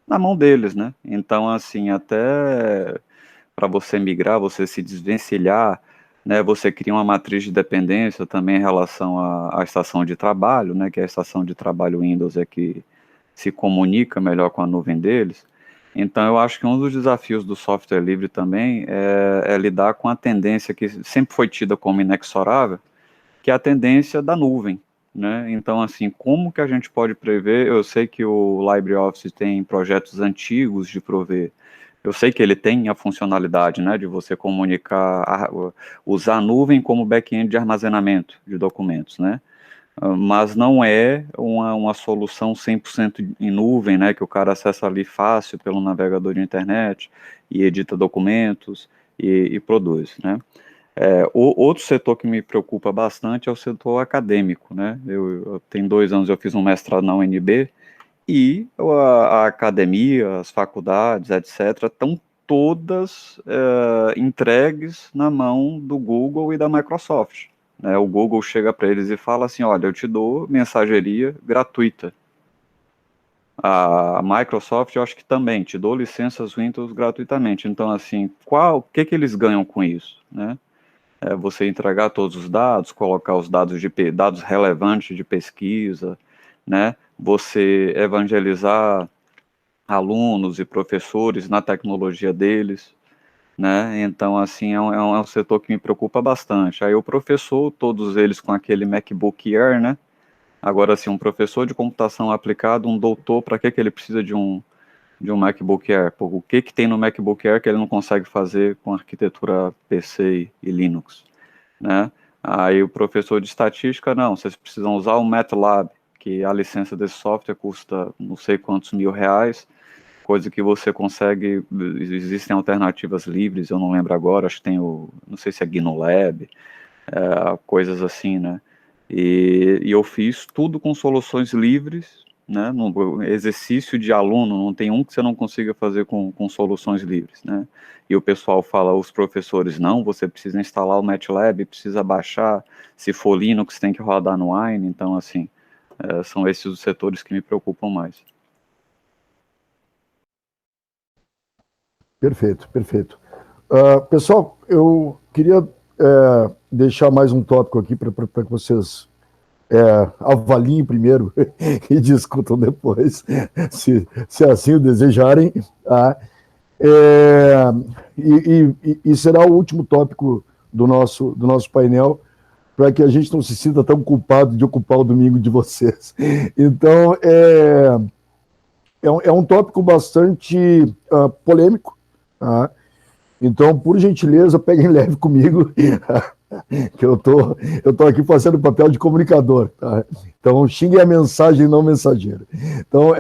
na mão deles, né? Então, assim, até para você migrar, você se desvencilhar, né? Você cria uma matriz de dependência também em relação à estação de trabalho, né? Que a estação de trabalho Windows é que se comunica melhor com a nuvem deles. Então, eu acho que um dos desafios do software livre também é lidar com a tendência que sempre foi tida como inexorável, que é a tendência da nuvem, né? Então, assim, como que a gente pode prever? Eu sei que o LibreOffice tem projetos antigos de prover. Eu sei que ele tem a funcionalidade, né, de você comunicar, usar a nuvem como back-end de armazenamento de documentos, né? Mas não é uma solução 100% em nuvem, né, que o cara acessa ali fácil pelo navegador de internet e edita documentos e produz, né. Outro setor que me preocupa bastante é o setor acadêmico, né. Eu tenho 2 anos, eu fiz um mestrado na UNB e a academia, as faculdades, etc., estão todas entregues na mão do Google e da Microsoft. O Google chega para eles e fala assim, olha, eu te dou mensageria gratuita. A Microsoft, eu acho que também, te dou licenças Windows gratuitamente. Então, assim, o que eles ganham com isso, né? Você entregar todos os dados, colocar os dados relevantes de pesquisa, né? Você evangelizar alunos e professores na tecnologia deles, né? Então, assim, é um setor que me preocupa bastante. Aí o professor, todos eles com aquele MacBook Air, né? Agora, assim, um professor de computação aplicada, um doutor, para que ele precisa de um MacBook Air? O que tem no MacBook Air que ele não consegue fazer com arquitetura PC e Linux, né? Aí o professor de estatística, não, vocês precisam usar o MATLAB, que a licença desse software custa não sei quantos R$1.000, coisa que você consegue, existem alternativas livres, eu não lembro agora, acho que tem não sei se é GNU-Lab, coisas assim, né? E eu fiz tudo com soluções livres, né? No exercício de aluno, não tem um que você não consiga fazer com soluções livres, né? E o pessoal fala, os professores, não, você precisa instalar o MATLAB, precisa baixar, se for Linux tem que rodar no Wine, então, assim, são esses os setores que me preocupam mais. Perfeito. Pessoal, eu queria deixar mais um tópico aqui para que vocês avaliem primeiro e discutam depois, se assim o desejarem. Tá? E será o último tópico do nosso painel, para que a gente não se sinta tão culpado de ocupar o domingo de vocês. Então, é um tópico bastante polêmico, tá? Então, por gentileza, peguem leve comigo, que eu tô aqui fazendo o papel de comunicador, tá? Então, xinguem a mensagem, não mensageiro. Então,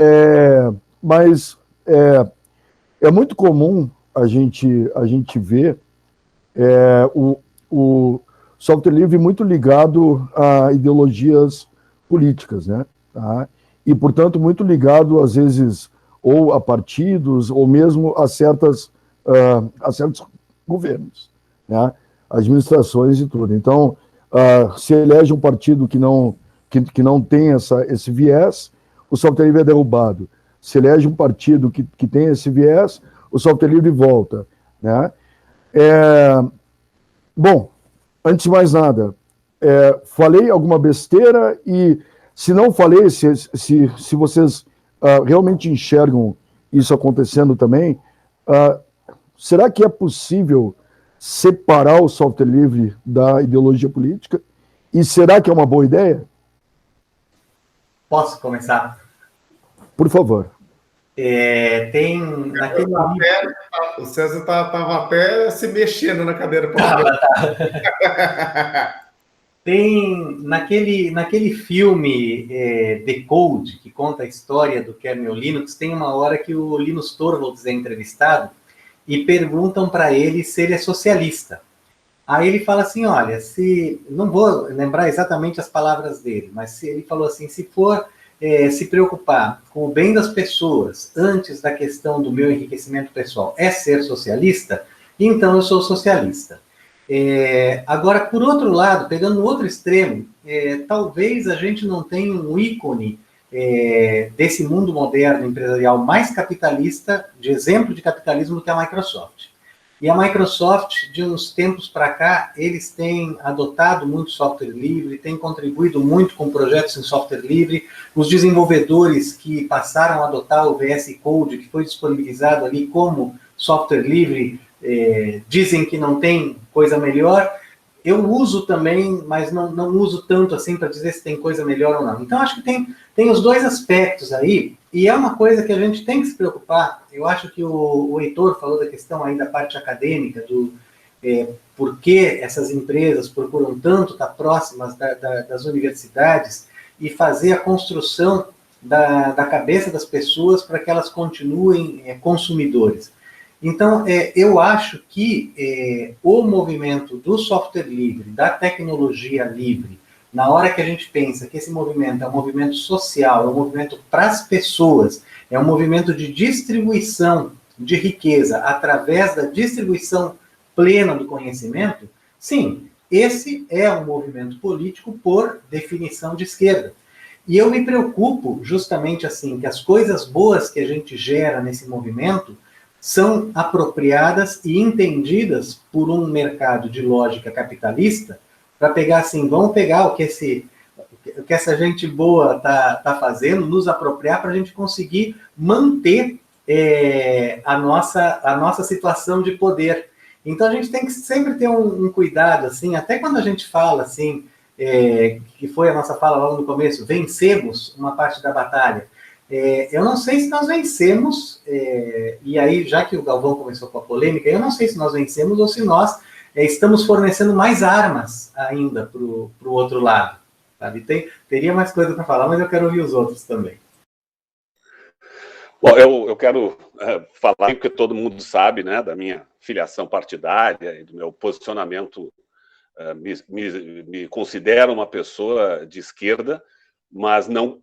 mas é muito comum a gente ver o software livre muito ligado a ideologias políticas, né? Tá? E, portanto, muito ligado, às vezes, ou a partidos, ou mesmo a certos governos, né? Administrações e tudo. Então, se elege um partido que não tem esse viés, o software livre é derrubado. Se elege um partido que tem esse viés, o software livre volta, né? Bom, antes de mais nada, falei alguma besteira e, se não falei, se vocês realmente enxergam isso acontecendo também, será que é possível separar o software livre da ideologia política? E será que é uma boa ideia? Posso começar? Por favor. Tem naquele o César estava até se mexendo na cadeira. Tem naquele filme The Code, que conta a história do kernel Linux, tem uma hora que o Linus Torvalds é entrevistado e perguntam para ele se ele é socialista. Aí ele fala assim, olha, não vou lembrar exatamente as palavras dele, mas ele falou assim, se for se preocupar com o bem das pessoas antes da questão do meu enriquecimento pessoal é ser socialista, então eu sou socialista. Agora, por outro lado, pegando no outro extremo, talvez a gente não tenha um ícone desse mundo moderno empresarial mais capitalista, de exemplo de capitalismo, que é a Microsoft. E a Microsoft, de uns tempos para cá, eles têm adotado muito software livre, têm contribuído muito com projetos em software livre. Os desenvolvedores que passaram a adotar o VS Code, que foi disponibilizado ali como software livre, dizem que não tem coisa melhor. Eu uso também, mas não uso tanto assim para dizer se tem coisa melhor ou não. Então, acho que tem os dois aspectos aí, e é uma coisa que a gente tem que se preocupar. Eu acho que o Heitor falou da questão aí da parte acadêmica, do por que essas empresas procuram tanto estar próximas das universidades e fazer a construção da cabeça das pessoas para que elas continuem consumidores. Então, eu acho que o movimento do software livre, da tecnologia livre, na hora que a gente pensa que esse movimento é um movimento social, é um movimento para as pessoas, é um movimento de distribuição de riqueza através da distribuição plena do conhecimento, sim, esse é um movimento político por definição de esquerda. E eu me preocupo justamente assim, que as coisas boas que a gente gera nesse movimento são apropriadas e entendidas por um mercado de lógica capitalista para pegar assim, vamos pegar o que essa gente boa tá fazendo, nos apropriar para a gente conseguir manter a nossa situação de poder. Então a gente tem que sempre ter um cuidado, assim, até quando a gente fala assim, que foi a nossa fala logo no começo, vencemos uma parte da batalha. Eu não sei se nós vencemos, e aí, já que o Galvão começou com a polêmica, eu não sei se nós vencemos ou se nós estamos fornecendo mais armas ainda para o outro lado. Sabe? Teria mais coisa para falar, mas eu quero ouvir os outros também. Bom, eu quero falar, porque todo mundo sabe, né, da minha filiação partidária e do meu posicionamento, me considero uma pessoa de esquerda, mas não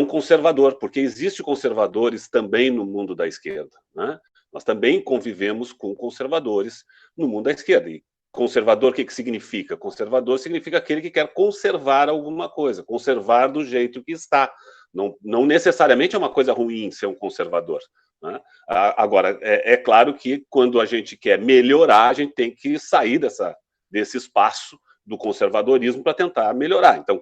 conservador, porque existem conservadores também no mundo da esquerda, né? Nós também convivemos com conservadores no mundo da esquerda. E conservador, o que significa? Conservador significa aquele que quer conservar alguma coisa, conservar do jeito que está. Não necessariamente é uma coisa ruim ser um conservador, né? Agora, é claro que quando a gente quer melhorar, a gente tem que sair desse espaço do conservadorismo para tentar melhorar. Então,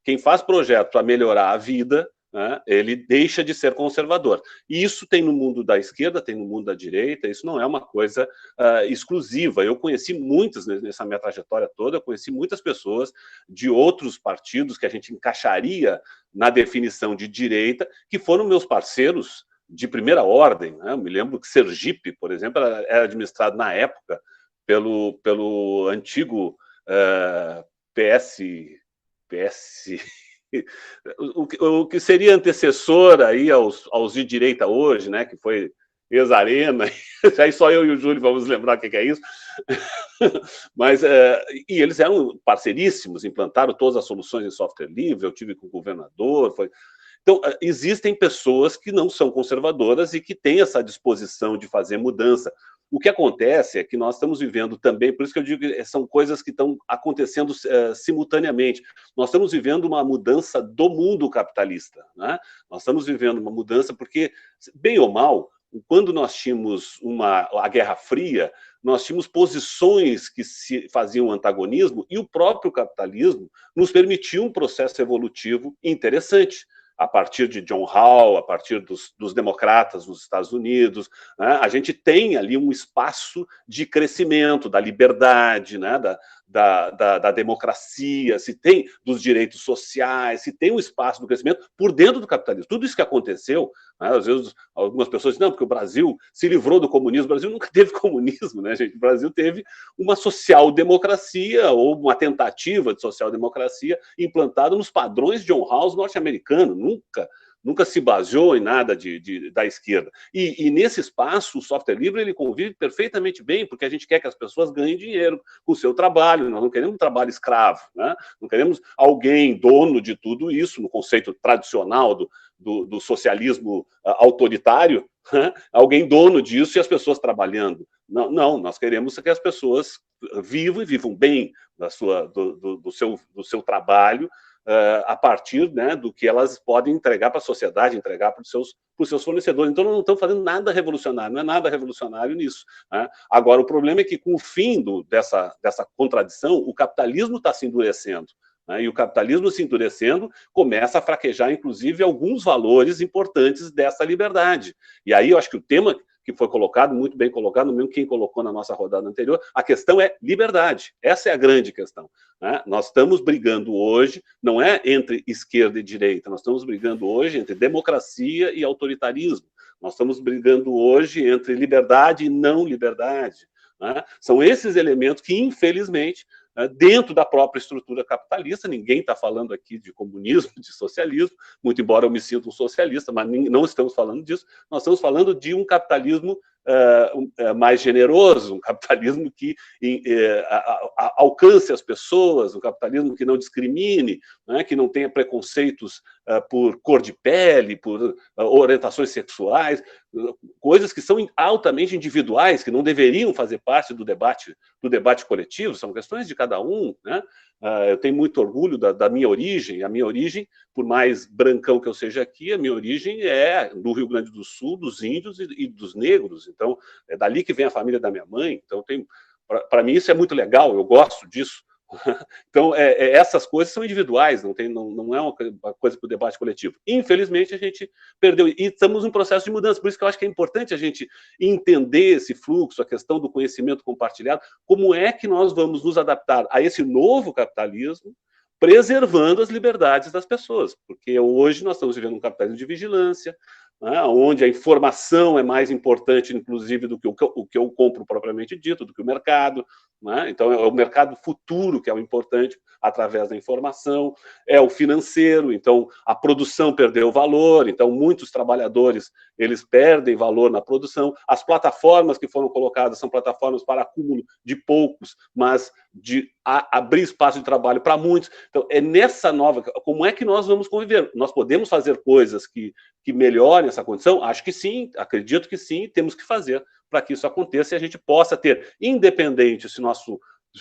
quem faz projeto para melhorar a vida, né, ele deixa de ser conservador. E isso tem no mundo da esquerda, tem no mundo da direita, isso não é uma coisa exclusiva. Eu conheci muitas, nessa minha trajetória toda, eu conheci muitas pessoas de outros partidos que a gente encaixaria na definição de direita, que foram meus parceiros de primeira ordem, né? Eu me lembro que Sergipe, por exemplo, era administrado na época pelo antigo PS o que seria antecessor aí aos de direita hoje, né, que foi ex-Arena, aí só eu e o Júlio vamos lembrar o que é isso, mas, e eles eram parceiríssimos, implantaram todas as soluções em software livre, eu tive com o governador, Então, existem pessoas que não são conservadoras e que têm essa disposição de fazer mudança. O que acontece é que nós estamos vivendo também, por isso que eu digo que são coisas que estão acontecendo simultaneamente. Nós estamos vivendo uma mudança do mundo capitalista, né? Nós estamos vivendo uma mudança porque, bem ou mal, quando nós tínhamos a Guerra Fria, nós tínhamos posições que se faziam antagonismo e o próprio capitalismo nos permitiu um processo evolutivo interessante. A partir de John Hall, a partir dos democratas nos Estados Unidos, né, a gente tem ali um espaço de crescimento, da liberdade, né, da democracia, se tem dos direitos sociais, se tem um espaço do crescimento por dentro do capitalismo. Tudo isso que aconteceu, né, às vezes algumas pessoas dizem, não, porque o Brasil se livrou do comunismo. O Brasil nunca teve comunismo, né, gente? O Brasil teve uma social-democracia, ou uma tentativa de social-democracia implantada nos padrões de John Rawls norte-americano. Nunca se baseou em nada da esquerda. E nesse espaço, o software livre ele convive perfeitamente bem, porque a gente quer que as pessoas ganhem dinheiro com o seu trabalho, nós não queremos um trabalho escravo, né? Não queremos alguém dono de tudo isso, no conceito tradicional do socialismo autoritário, né? Alguém dono disso e as pessoas trabalhando. Não, nós queremos que as pessoas vivam bem do seu trabalho, a partir, né, do que elas podem entregar para a sociedade, entregar para os seus fornecedores. Então, não estão fazendo nada revolucionário, não é nada revolucionário nisso, né? Agora, o problema é que, com o fim dessa contradição, o capitalismo está se endurecendo, né? E o capitalismo se endurecendo começa a fraquejar, inclusive, alguns valores importantes dessa liberdade. E aí, eu acho que o tema que foi colocado, muito bem colocado, mesmo quem colocou na nossa rodada anterior, a questão é liberdade. Essa é a grande questão, né? Nós estamos brigando hoje, não é entre esquerda e direita, nós estamos brigando hoje entre democracia e autoritarismo. Nós estamos brigando hoje entre liberdade e não liberdade, né? São esses elementos que, infelizmente, dentro da própria estrutura capitalista, ninguém está falando aqui de comunismo, de socialismo, muito embora eu me sinta um socialista, mas não estamos falando disso, nós estamos falando de um capitalismo mais generoso, um capitalismo que alcance as pessoas, um capitalismo que não discrimine, né, que não tenha preconceitos por cor de pele, por orientações sexuais, coisas que são altamente individuais, que não deveriam fazer parte do debate coletivo, são questões de cada um, né? Eu tenho muito orgulho da minha origem. A minha origem, por mais brancão que eu seja aqui, a minha origem é do Rio Grande do Sul, dos índios e dos negros. Então, é dali que vem a família da minha mãe. Então, para mim, isso é muito legal, eu gosto disso. Então, essas coisas são individuais, não é uma coisa para o debate coletivo. Infelizmente, a gente perdeu. E estamos em processo de mudança. Por isso que eu acho que é importante a gente entender esse fluxo, a questão do conhecimento compartilhado, como é que nós vamos nos adaptar a esse novo capitalismo, preservando as liberdades das pessoas. Porque hoje nós estamos vivendo um capitalismo de vigilância, né, onde a informação é mais importante, inclusive, do que o que eu compro propriamente dito, do que o mercado, né? Então, é o mercado futuro que é o importante, através da informação, é o financeiro, então a produção perdeu valor, então muitos trabalhadores eles perdem valor na produção, as plataformas que foram colocadas são plataformas para acúmulo de poucos, mas de abrir espaço de trabalho para muitos. Então, é nessa nova... Como é que nós vamos conviver? Nós podemos fazer coisas que melhorem essa condição? Acho que sim, acredito que sim, temos que fazer para que isso aconteça e a gente possa ter, independente se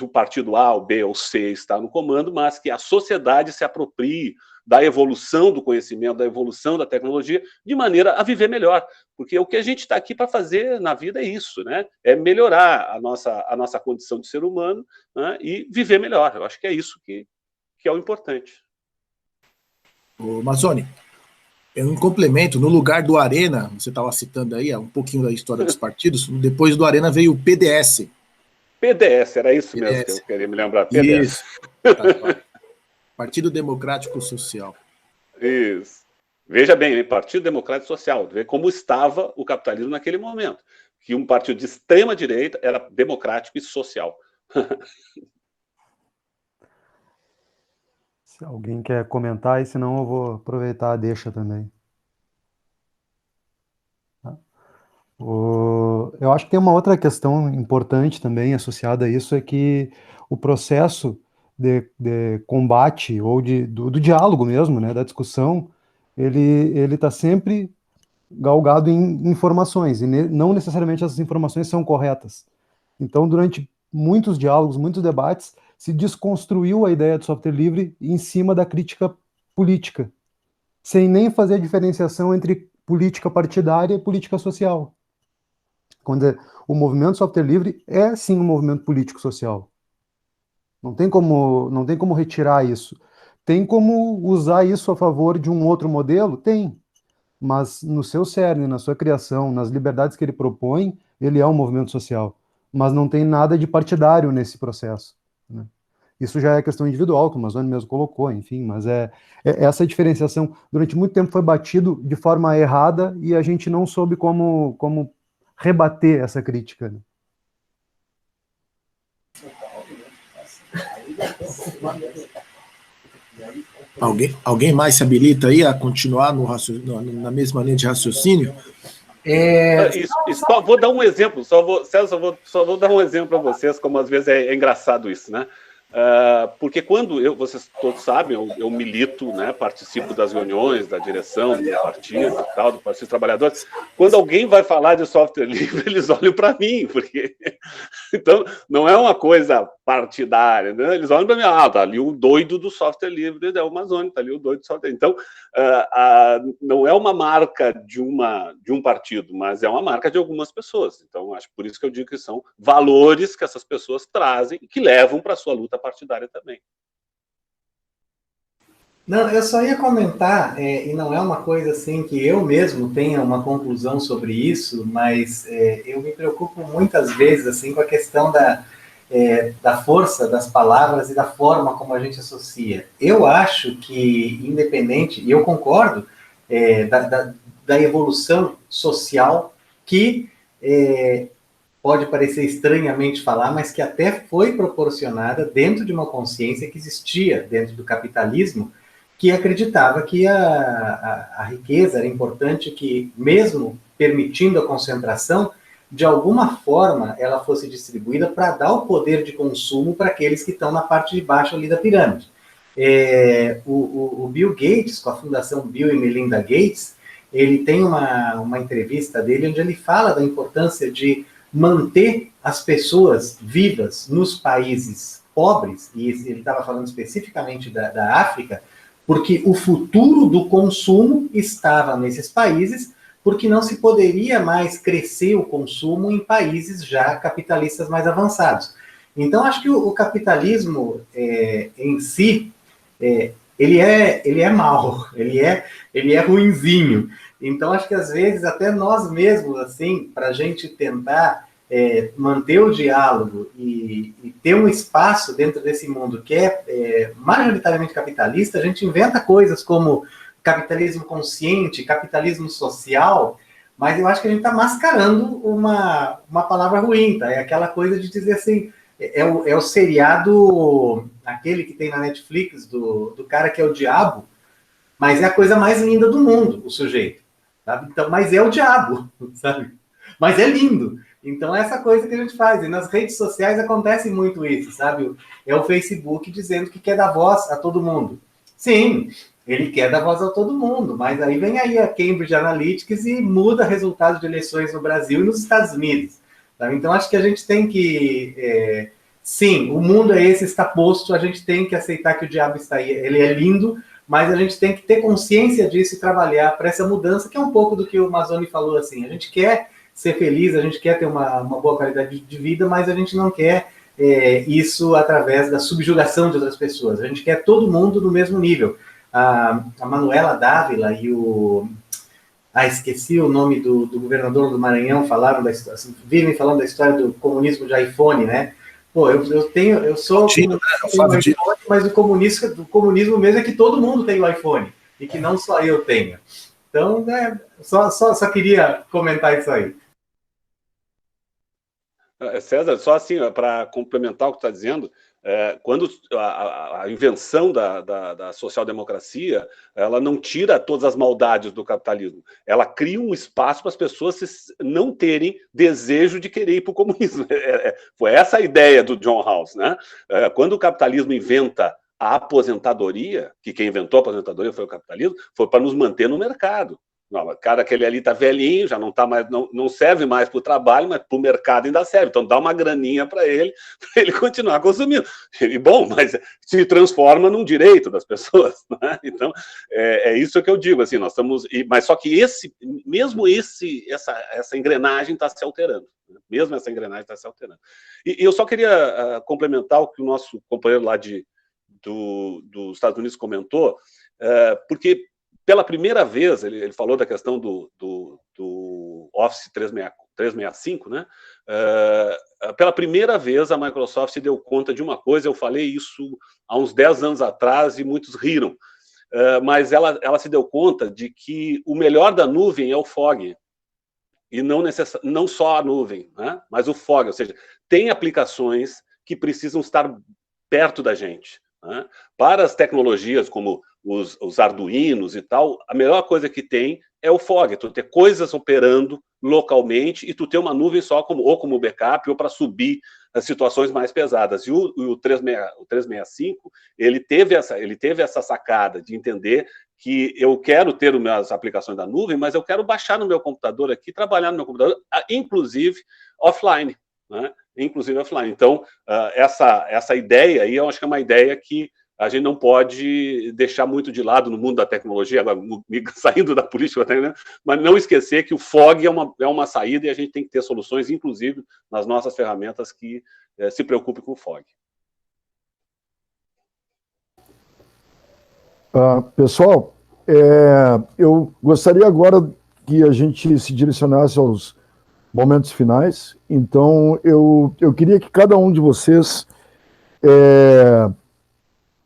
o partido A, ou B ou C está no comando, mas que a sociedade se aproprie da evolução do conhecimento, da evolução da tecnologia, de maneira a viver melhor. Porque o que a gente está aqui para fazer na vida é isso, né? É melhorar a nossa condição de ser humano, né? E viver melhor. Eu acho que é isso que é o importante. Ô, Mazzoni, Um complemento, no lugar do Arena, você estava citando aí um pouquinho da história dos partidos, depois do Arena veio o PDS. PDS, era isso PDS. mesmo que eu queria me lembrar, PDS. Isso. Partido Democrático Social. Isso. Veja bem, hein? Partido Democrático Social, vê como estava o capitalismo naquele momento, que um partido de extrema direita era democrático e social. Se alguém quer comentar, e senão eu vou aproveitar a deixa também. Eu acho que tem uma outra questão importante também associada a isso, é que o processo de combate ou do diálogo mesmo, né, da discussão, ele está sempre galgado em informações, e não necessariamente essas informações são corretas. Então, durante muitos diálogos, muitos debates, se desconstruiu a ideia do software livre em cima da crítica política, sem nem fazer a diferenciação entre política partidária e política social. Quando o movimento software livre é sim um movimento político-social. Não tem como retirar isso. Tem como usar isso a favor de um outro modelo? Tem. Mas no seu cerne, na sua criação, nas liberdades que ele propõe, ele é um movimento social. Mas não tem nada de partidário nesse processo, né? Isso já é questão individual, que o Mazzoni mesmo colocou, enfim, mas essa diferenciação durante muito tempo foi batido de forma errada e a gente não soube como rebater essa crítica, né? Alguém mais se habilita aí a continuar na mesma linha de raciocínio? Só vou dar um exemplo, César, só vou dar um exemplo para vocês, como às vezes é engraçado isso, né? Porque quando vocês todos sabem, eu milito, né, participo das reuniões, da direção do partido e tal, do Partido dos Trabalhadores. Quando alguém vai falar de software livre, eles olham para mim, porque então não é uma coisa partidária, né? Eles olham para mim, tá ali o doido do software livre da Mazzoni, tá ali o doido do software. Então, não é uma marca de um partido, mas é uma marca de algumas pessoas. Então, acho por isso que eu digo que são valores que essas pessoas trazem e que levam para a sua luta partidária também. Não, eu só ia comentar, e não é uma coisa assim que eu mesmo tenha uma conclusão sobre isso, mas eu me preocupo muitas vezes assim com a questão da força das palavras e da forma como a gente associa. Eu acho que, independente, e eu concordo, da evolução social que pode parecer estranhamente falar, mas que até foi proporcionada dentro de uma consciência que existia dentro do capitalismo, que acreditava que a riqueza era importante, que mesmo permitindo a concentração, de alguma forma ela fosse distribuída para dar o poder de consumo para aqueles que estão na parte de baixo ali da pirâmide. O Bill Gates, com a fundação Bill e Melinda Gates, ele tem uma entrevista dele onde ele fala da importância de manter as pessoas vivas nos países pobres, e ele estava falando especificamente da África, porque o futuro do consumo estava nesses países, porque não se poderia mais crescer o consumo em países já capitalistas mais avançados. Então, acho que o capitalismo em si, ele é mau, ele é ruinzinho. Então, acho que às vezes até nós mesmos, assim, para a gente tentar manter o diálogo e ter um espaço dentro desse mundo que é majoritariamente capitalista, a gente inventa coisas como capitalismo consciente, capitalismo social, mas eu acho que a gente está mascarando uma palavra ruim, tá? É aquela coisa de dizer assim, é o seriado, aquele que tem na Netflix, do cara que é o diabo, mas é a coisa mais linda do mundo, o sujeito, sabe? Então, mas é o diabo, sabe? Mas é lindo. Então, é essa coisa que a gente faz. E nas redes sociais acontece muito isso, sabe? É o Facebook dizendo que quer dar voz a todo mundo. Sim, ele quer dar voz a todo mundo, mas aí vem aí a Cambridge Analytics e muda resultados de eleições no Brasil e nos Estados Unidos. Sabe? Então, acho que a gente tem que... sim, o mundo é esse, está posto, a gente tem que aceitar que o diabo está aí. Ele é lindo, mas a gente tem que ter consciência disso e trabalhar para essa mudança, que é um pouco do que o Mazzoni falou, assim. A gente quer ser feliz, a gente quer ter uma boa qualidade de vida, mas a gente não quer isso através da subjugação de outras pessoas. A gente quer todo mundo no mesmo nível. a Manuela Dávila e o... esqueci o nome do governador do Maranhão, vivem falando da história do comunismo de iPhone, né? Pô, eu sou Dino, um iPhone, mas o comunismo mesmo é que todo mundo tem o iPhone, e que não só eu tenho. Então, né, só queria comentar isso aí. César, só assim, para complementar o que está dizendo, quando a invenção da social-democracia, ela não tira todas as maldades do capitalismo, ela cria um espaço para as pessoas não terem desejo de querer ir para o comunismo. Foi essa a ideia do John Rawls, né? Quando o capitalismo inventa a aposentadoria, que quem inventou a aposentadoria foi o capitalismo, foi para nos manter no mercado. Não, cara, aquele ali tá velhinho, já não tá mais, não serve mais para o trabalho, mas para o mercado ainda serve. Então dá uma graninha para ele continuar consumindo. E bom, mas se transforma num direito das pessoas, né? Então é isso que eu digo, assim, nós estamos, mas só que essa engrenagem está se alterando, né? Mesmo essa engrenagem está se alterando. E eu só queria complementar o que o nosso companheiro lá dos Estados Unidos comentou, porque pela primeira vez, ele falou da questão do Office 365, né? Pela primeira vez, a Microsoft se deu conta de uma coisa, eu falei isso há uns 10 anos atrás e muitos riram, mas ela se deu conta de que o melhor da nuvem é o fog, e não só a nuvem, né? Mas o fog, ou seja, tem aplicações que precisam estar perto da gente, né? Para as tecnologias como os arduinos e tal, a melhor coisa que tem é o fog, tu ter coisas operando localmente e tu ter uma nuvem só como backup ou para subir as situações mais pesadas. E o 365, ele teve essa sacada de entender que eu quero ter as minhas aplicações da nuvem, mas eu quero baixar no meu computador aqui, trabalhar no meu computador, inclusive offline, né? Inclusive offline. Então, essa ideia aí, eu acho que é uma ideia que a gente não pode deixar muito de lado no mundo da tecnologia, agora saindo da política, né? Mas não esquecer que o fog é uma saída e a gente tem que ter soluções, inclusive nas nossas ferramentas, que se preocupem com o fog. Pessoal, eu gostaria agora que a gente se direcionasse aos momentos finais. Então, eu queria que cada um de vocês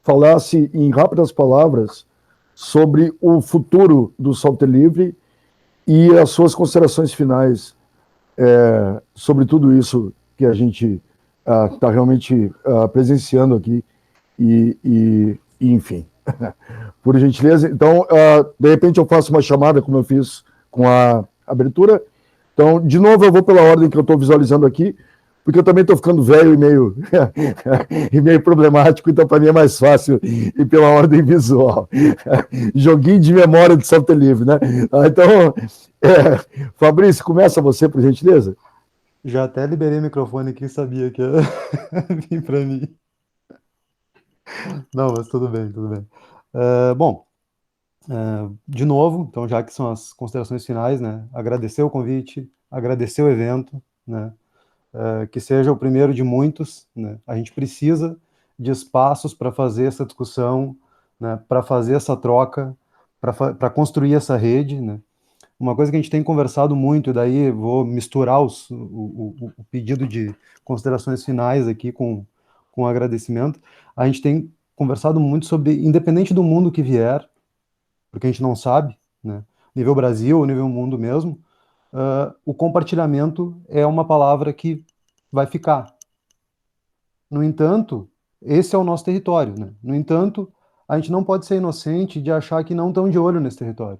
falasse em rápidas palavras sobre o futuro do software livre e as suas considerações finais sobre tudo isso que a gente está realmente presenciando aqui e enfim, por gentileza. Então, de repente eu faço uma chamada, como eu fiz com a abertura. Então, de novo, eu vou pela ordem que eu estou visualizando aqui, porque eu também estou ficando velho e meio problemático, então para mim é mais fácil ir pela ordem visual. Joguinho de memória de software livre, né? Então, Fabrício, começa você, por gentileza. Já até liberei o microfone aqui, sabia que ia vir para mim. Não, mas tudo bem, tudo bem. Bom, de novo, então já que são as considerações finais, né? Agradecer o convite, agradecer o evento, né? Que seja o primeiro de muitos, né? A gente precisa de espaços para fazer essa discussão, né? Para fazer essa troca, para construir essa rede, né? Uma coisa que a gente tem conversado muito, e daí vou misturar o pedido de considerações finais aqui com agradecimento, a gente tem conversado muito sobre, independente do mundo que vier, porque a gente não sabe, né? Nível Brasil, nível mundo mesmo, o compartilhamento é uma palavra que vai ficar. No entanto, esse é o nosso território, né? No entanto, a gente não pode ser inocente de achar que não estão de olho nesse território.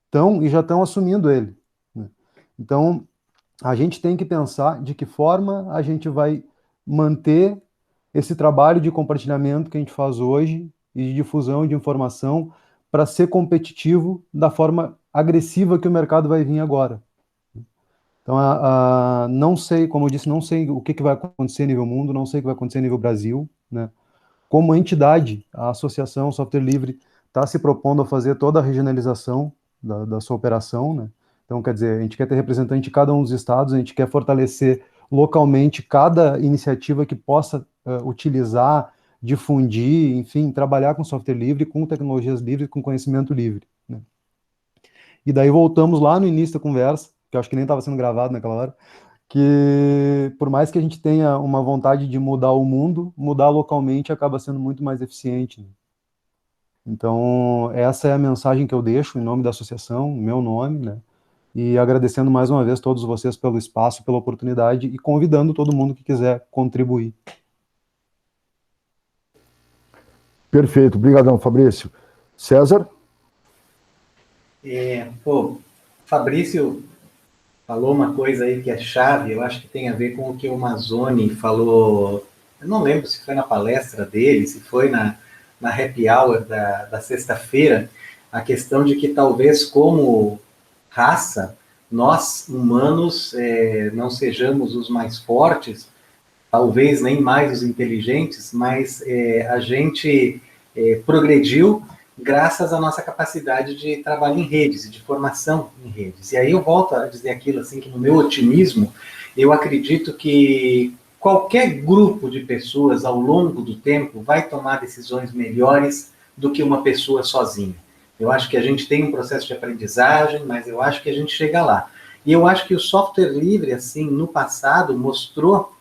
Estão e já estão assumindo ele, né? Então, a gente tem que pensar de que forma a gente vai manter esse trabalho de compartilhamento que a gente faz hoje e de difusão de informação para ser competitivo da forma agressiva que o mercado vai vir agora. Então, não sei, como eu disse, não sei o que vai acontecer a nível mundo, não sei o que vai acontecer a nível Brasil, né? Como entidade, a Associação Software Livre está se propondo a fazer toda a regionalização da sua operação, né? Então, quer dizer, a gente quer ter representante de cada um dos estados, a gente quer fortalecer localmente cada iniciativa que possa utilizar difundir, enfim, trabalhar com software livre, com tecnologias livres, com conhecimento livre, né? E daí voltamos lá no início da conversa, que eu acho que nem estava sendo gravado naquela hora, que por mais que a gente tenha uma vontade de mudar o mundo, mudar localmente acaba sendo muito mais eficiente, né? Então, essa é a mensagem que eu deixo em nome da associação, em meu nome, né? E agradecendo mais uma vez todos vocês pelo espaço, pela oportunidade e convidando todo mundo que quiser contribuir. Perfeito, obrigadão, Fabrício. César? Fabrício falou uma coisa aí que é chave, eu acho que tem a ver com o que o Mazzoni falou, eu não lembro se foi na palestra dele, se foi na happy hour da sexta-feira, a questão de que talvez como raça, nós humanos não sejamos os mais fortes, talvez nem mais os inteligentes, mas a gente progrediu graças à nossa capacidade de trabalho em redes e de formação em redes. E aí eu volto a dizer aquilo assim, que no meu otimismo, eu acredito que qualquer grupo de pessoas ao longo do tempo vai tomar decisões melhores do que uma pessoa sozinha. Eu acho que a gente tem um processo de aprendizagem, mas eu acho que a gente chega lá. E eu acho que o software livre, assim, no passado, mostrou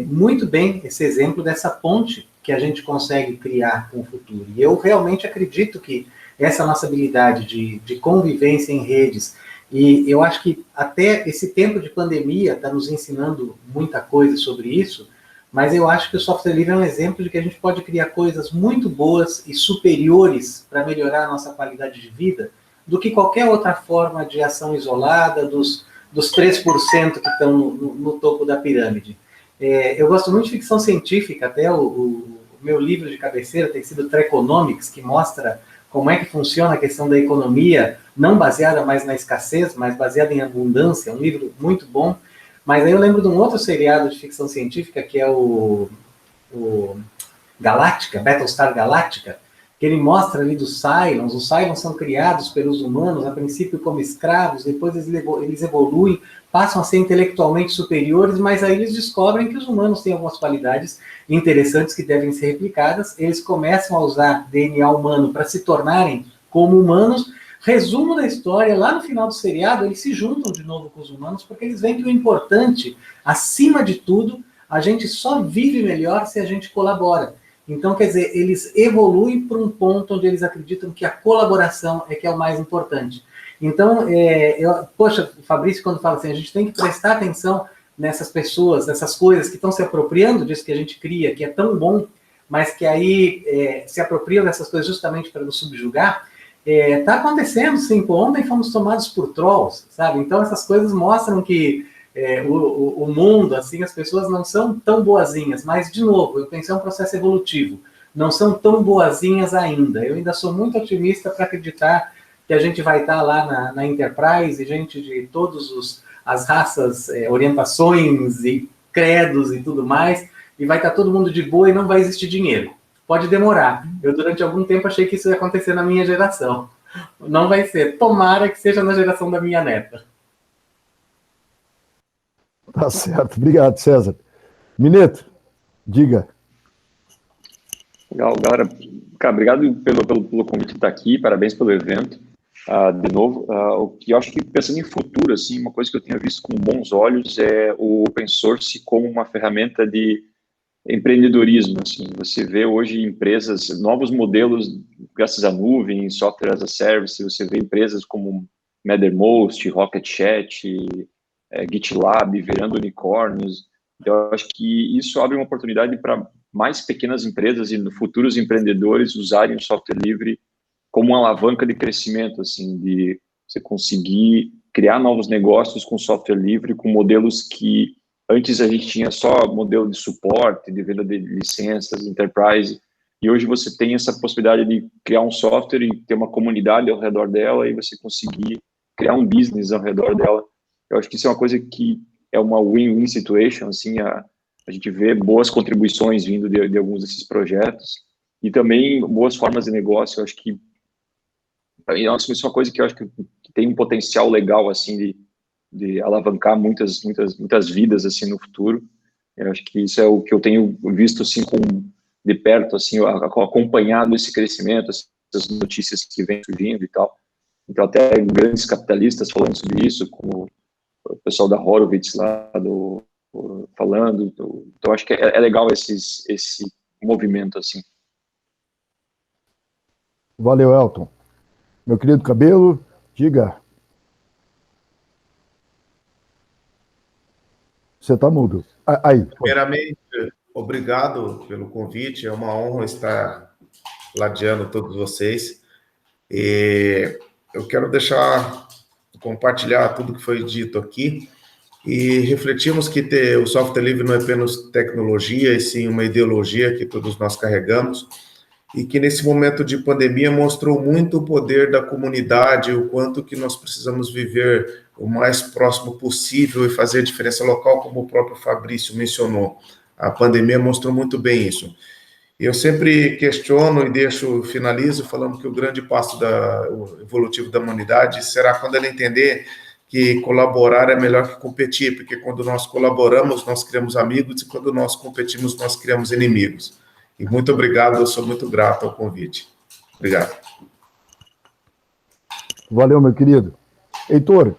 muito bem esse exemplo dessa ponte que a gente consegue criar com o futuro. E eu realmente acredito que essa nossa habilidade de convivência em redes, e eu acho que até esse tempo de pandemia está nos ensinando muita coisa sobre isso, mas eu acho que o software livre é um exemplo de que a gente pode criar coisas muito boas e superiores para melhorar a nossa qualidade de vida do que qualquer outra forma de ação isolada dos 3% que estão no topo da pirâmide. Eu gosto muito de ficção científica, até o meu livro de cabeceira tem sido Treconomics, que mostra como é que funciona a questão da economia, não baseada mais na escassez, mas baseada em abundância, um livro muito bom. Mas aí eu lembro de um outro seriado de ficção científica, que é o Galáctica, Battlestar Galáctica, que ele mostra ali dos Cylons. Os Cylons são criados pelos humanos, a princípio como escravos, depois eles evoluem, passam a ser intelectualmente superiores, mas aí eles descobrem que os humanos têm algumas qualidades interessantes que devem ser replicadas, eles começam a usar DNA humano para se tornarem como humanos. Resumo da história, lá no final do seriado, eles se juntam de novo com os humanos, porque eles veem que o importante, acima de tudo, a gente só vive melhor se a gente colabora. Então, quer dizer, eles evoluem para um ponto onde eles acreditam que a colaboração é que é o mais importante. Então, poxa, o Fabrício, quando fala assim, a gente tem que prestar atenção nessas pessoas, nessas coisas que estão se apropriando disso que a gente cria, que é tão bom, mas que aí se apropriam dessas coisas justamente para nos subjugar. Está acontecendo, sim. Ontem fomos tomados por trolls, sabe? Então, essas coisas mostram que o mundo, assim, as pessoas não são tão boazinhas, mas, de novo, eu penso, é um processo evolutivo, não são tão boazinhas ainda. Eu ainda sou muito otimista para acreditar que a gente vai estar lá na Enterprise, e gente de todas as raças, orientações e credos e tudo mais, e vai estar todo mundo de boa e não vai existir dinheiro. Pode demorar. Eu, durante algum tempo, achei que isso ia acontecer na minha geração. Não vai ser. Tomara que seja na geração da minha neta. Tá certo. Obrigado, César. Mineto, diga. Legal, galera. Cara, obrigado pelo convite de estar aqui, parabéns pelo evento. De novo, o que eu acho que, pensando em futuro, assim, uma coisa que eu tenho visto com bons olhos é o open source como uma ferramenta de empreendedorismo. Assim, você vê hoje empresas, novos modelos, graças à nuvem, software as a service, você vê empresas como Mattermost, Rocket Chat, GitLab virando unicórnios. Então, eu acho que isso abre uma oportunidade para mais pequenas empresas e futuros empreendedores usarem o software livre como uma alavanca de crescimento, assim, de você conseguir criar novos negócios com software livre, com modelos que antes a gente tinha só modelo de suporte, de venda de licenças, enterprise, e hoje você tem essa possibilidade de criar um software e ter uma comunidade ao redor dela e você conseguir criar um business ao redor dela. Eu acho que isso é uma coisa que é uma win-win situation, assim, a gente vê boas contribuições vindo de alguns desses projetos e também boas formas de negócio. Eu acho que isso é uma coisa que eu acho que tem um potencial legal, assim, de alavancar muitas vidas, assim, no futuro. Eu acho que isso é o que eu tenho visto, assim, com de perto, assim, acompanhado esse crescimento, essas notícias que vêm surgindo e tal. Então, até grandes capitalistas falando sobre isso, como o pessoal da Horowitz lá, falando. Então, acho que é legal esse movimento, assim. Valeu, Elton. Meu querido Cabelo, diga. Você está mudo. Aí. Primeiramente, obrigado pelo convite. É uma honra estar ladeando todos vocês. E eu quero compartilhar tudo que foi dito aqui e refletimos que o software livre não é apenas tecnologia, e sim uma ideologia que todos nós carregamos, e que nesse momento de pandemia mostrou muito o poder da comunidade, o quanto que nós precisamos viver o mais próximo possível e fazer a diferença local, como o próprio Fabrício mencionou. A pandemia mostrou muito bem isso. Eu sempre questiono e finalizo falando que o grande passo evolutivo da humanidade será quando ela entender que colaborar é melhor que competir, porque quando nós colaboramos, nós criamos amigos, e quando nós competimos, nós criamos inimigos. E muito obrigado, eu sou muito grato ao convite. Obrigado. Valeu, meu querido. Heitor,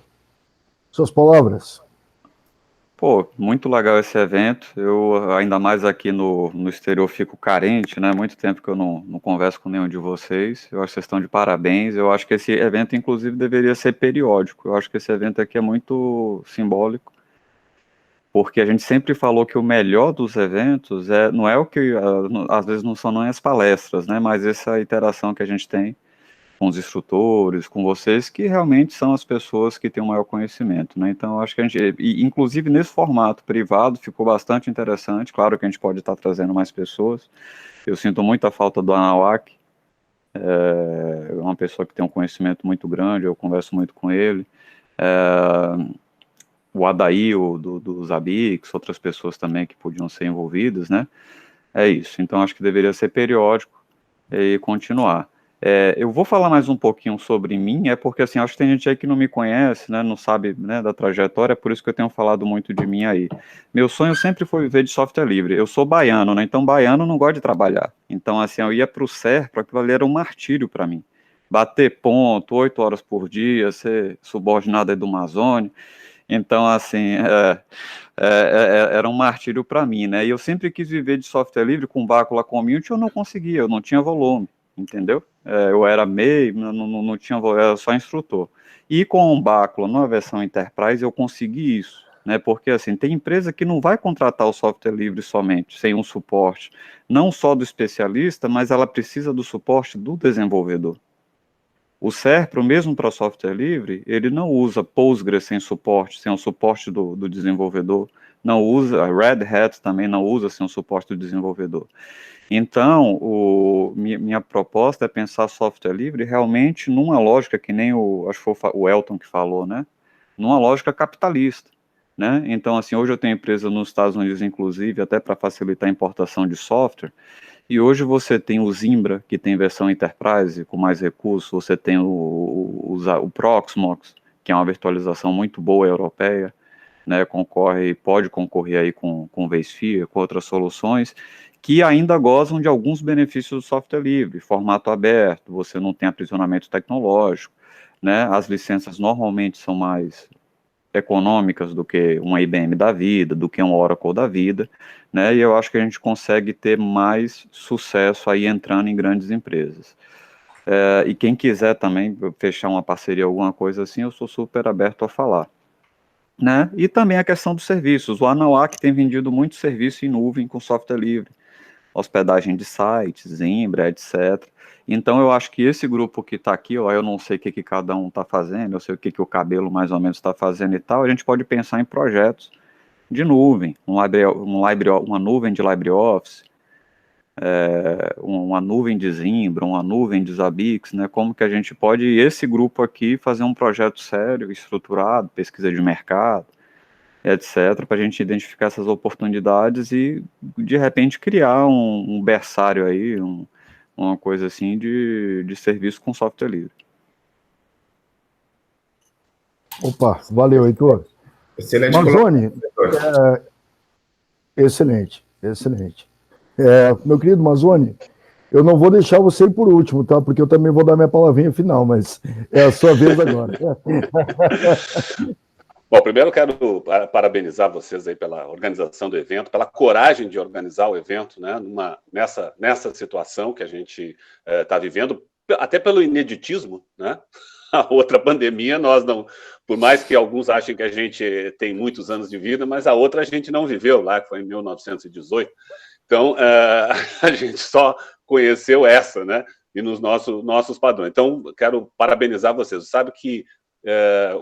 suas palavras. Pô, muito legal esse evento. Eu, ainda mais aqui no exterior, fico carente, né? Muito tempo que eu não converso com nenhum de vocês. Eu acho que vocês estão de parabéns. Eu acho que esse evento, inclusive, deveria ser periódico. Eu acho que esse evento aqui é muito simbólico, porque a gente sempre falou que o melhor dos eventos não é o que, às vezes, não são as palestras, né? Mas essa interação que a gente tem com os instrutores, com vocês, que realmente são as pessoas que têm o maior conhecimento, né? Então, acho que a gente, inclusive nesse formato privado, ficou bastante interessante. Claro que a gente pode estar trazendo mais pessoas. Eu sinto muita falta do Anawak, é uma pessoa que tem um conhecimento muito grande, eu converso muito com ele. O Adail, do Zabix, outras pessoas também que podiam ser envolvidas, né? É isso. Então, acho que deveria ser periódico e continuar. Eu vou falar mais um pouquinho sobre mim, porque assim, acho que tem gente aí que não me conhece, né, não sabe, né, da trajetória, por isso que eu tenho falado muito de mim aí. Meu sonho sempre foi viver de software livre. Eu sou baiano, né, então baiano não gosta de trabalhar. Então, assim, eu ia para o SERPRO, aquilo ali era um martírio para mim. Bater ponto, 8 horas por dia, ser subordinado aí do Amazônia. Então, assim, era um martírio para mim, né, e eu sempre quis viver de software livre com Bacula Community, eu não conseguia, eu não tinha volume, entendeu? Eu era MEI, não tinha, era só instrutor. E com o Bacula, numa versão Enterprise, eu consegui isso, né? Porque assim, tem empresa que não vai contratar o software livre somente, sem um suporte, não só do especialista, mas ela precisa do suporte do desenvolvedor. O SERPRO, mesmo para software livre, ele não usa Postgres sem o suporte do desenvolvedor, não usa, a Red Hat também não usa sem o suporte do desenvolvedor. Então, minha proposta é pensar software livre realmente numa lógica que nem acho que foi o Elton que falou, né? Numa lógica capitalista, né? Então, assim, hoje eu tenho empresa nos Estados Unidos, inclusive, até para facilitar a importação de software, e hoje você tem o Zimbra, que tem versão Enterprise, com mais recursos, você tem o Proxmox, que é uma virtualização muito boa europeia, né, pode concorrer aí com o vSphere, com outras soluções, que ainda gozam de alguns benefícios do software livre, formato aberto, você não tem aprisionamento tecnológico, né, as licenças normalmente são mais econômicas do que uma IBM da vida, do que um Oracle da vida, né, e eu acho que a gente consegue ter mais sucesso aí entrando em grandes empresas. E quem quiser também fechar uma parceria, alguma coisa assim, eu sou super aberto a falar. Né? E também a questão dos serviços. O Anawak tem vendido muito serviço em nuvem com software livre, hospedagem de sites, Zimbra, etc. Então eu acho que esse grupo que está aqui, ó, eu não sei o que cada um está fazendo, eu sei o que o Cabelo mais ou menos está fazendo e tal, a gente pode pensar em projetos de nuvem, uma nuvem de LibreOffice, uma nuvem de Zimbra, uma nuvem de Zabbix, né? Como que a gente pode, esse grupo aqui, fazer um projeto sério, estruturado, pesquisa de mercado, etc., para a gente identificar essas oportunidades e, de repente, criar um berçário aí, uma coisa assim de serviço com software livre. Opa, valeu, Heitor. Excelente. Manzoni, excelente, excelente. Meu querido Mazzoni, eu não vou deixar você ir por último, tá? Porque eu também vou dar minha palavrinha final, mas é a sua vez agora. Bom, primeiro eu quero parabenizar vocês aí pela organização do evento, pela coragem de organizar o evento, né, nessa situação que a gente está vivendo, até pelo ineditismo, né? A outra pandemia, nós não, por mais que alguns achem que a gente tem muitos anos de vida, mas a outra a gente não viveu lá, que foi em 1918. Então, a gente só conheceu essa, né? E nos nossos padrões. Então, quero parabenizar vocês. Você sabe que,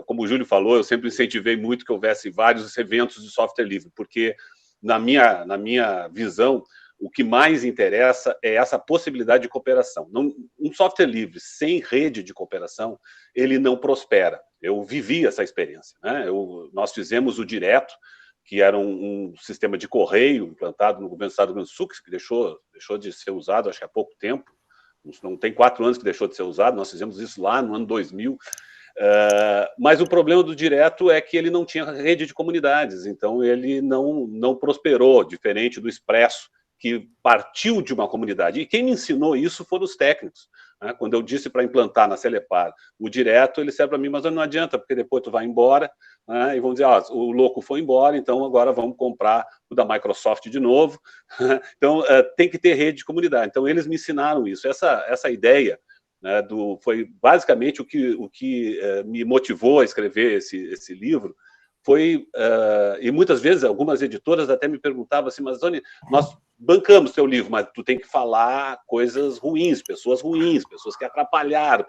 como o Júlio falou, eu sempre incentivei muito que houvesse vários eventos de software livre, porque, na minha visão, o que mais interessa é essa possibilidade de cooperação. Um software livre sem rede de cooperação, ele não prospera. Eu vivi essa experiência, né? Nós fizemos o Direto, que era um sistema de correio implantado no governo do Estado do Rio Grande do Sul, que deixou de ser usado, acho que há pouco tempo, não tem 4 anos que deixou de ser usado, nós fizemos isso lá no ano 2000, mas o problema do Direto é que ele não tinha rede de comunidades, então ele não prosperou, diferente do Expresso, que partiu de uma comunidade. E quem me ensinou isso foram os técnicos. Né? Quando eu disse para implantar na Celepar o Direto, ele disse para mim, mas não adianta, porque depois tu vai embora, né? E vão dizer, o louco foi embora, então agora vamos comprar o da Microsoft de novo. Então, tem que ter rede de comunidade. Então, eles me ensinaram isso. Essa ideia, né, foi basicamente o que me motivou a escrever esse livro, foi, e muitas vezes algumas editoras até me perguntavam assim, mas Tony, nós bancamos teu livro, mas tu tem que falar coisas ruins, pessoas que atrapalharam,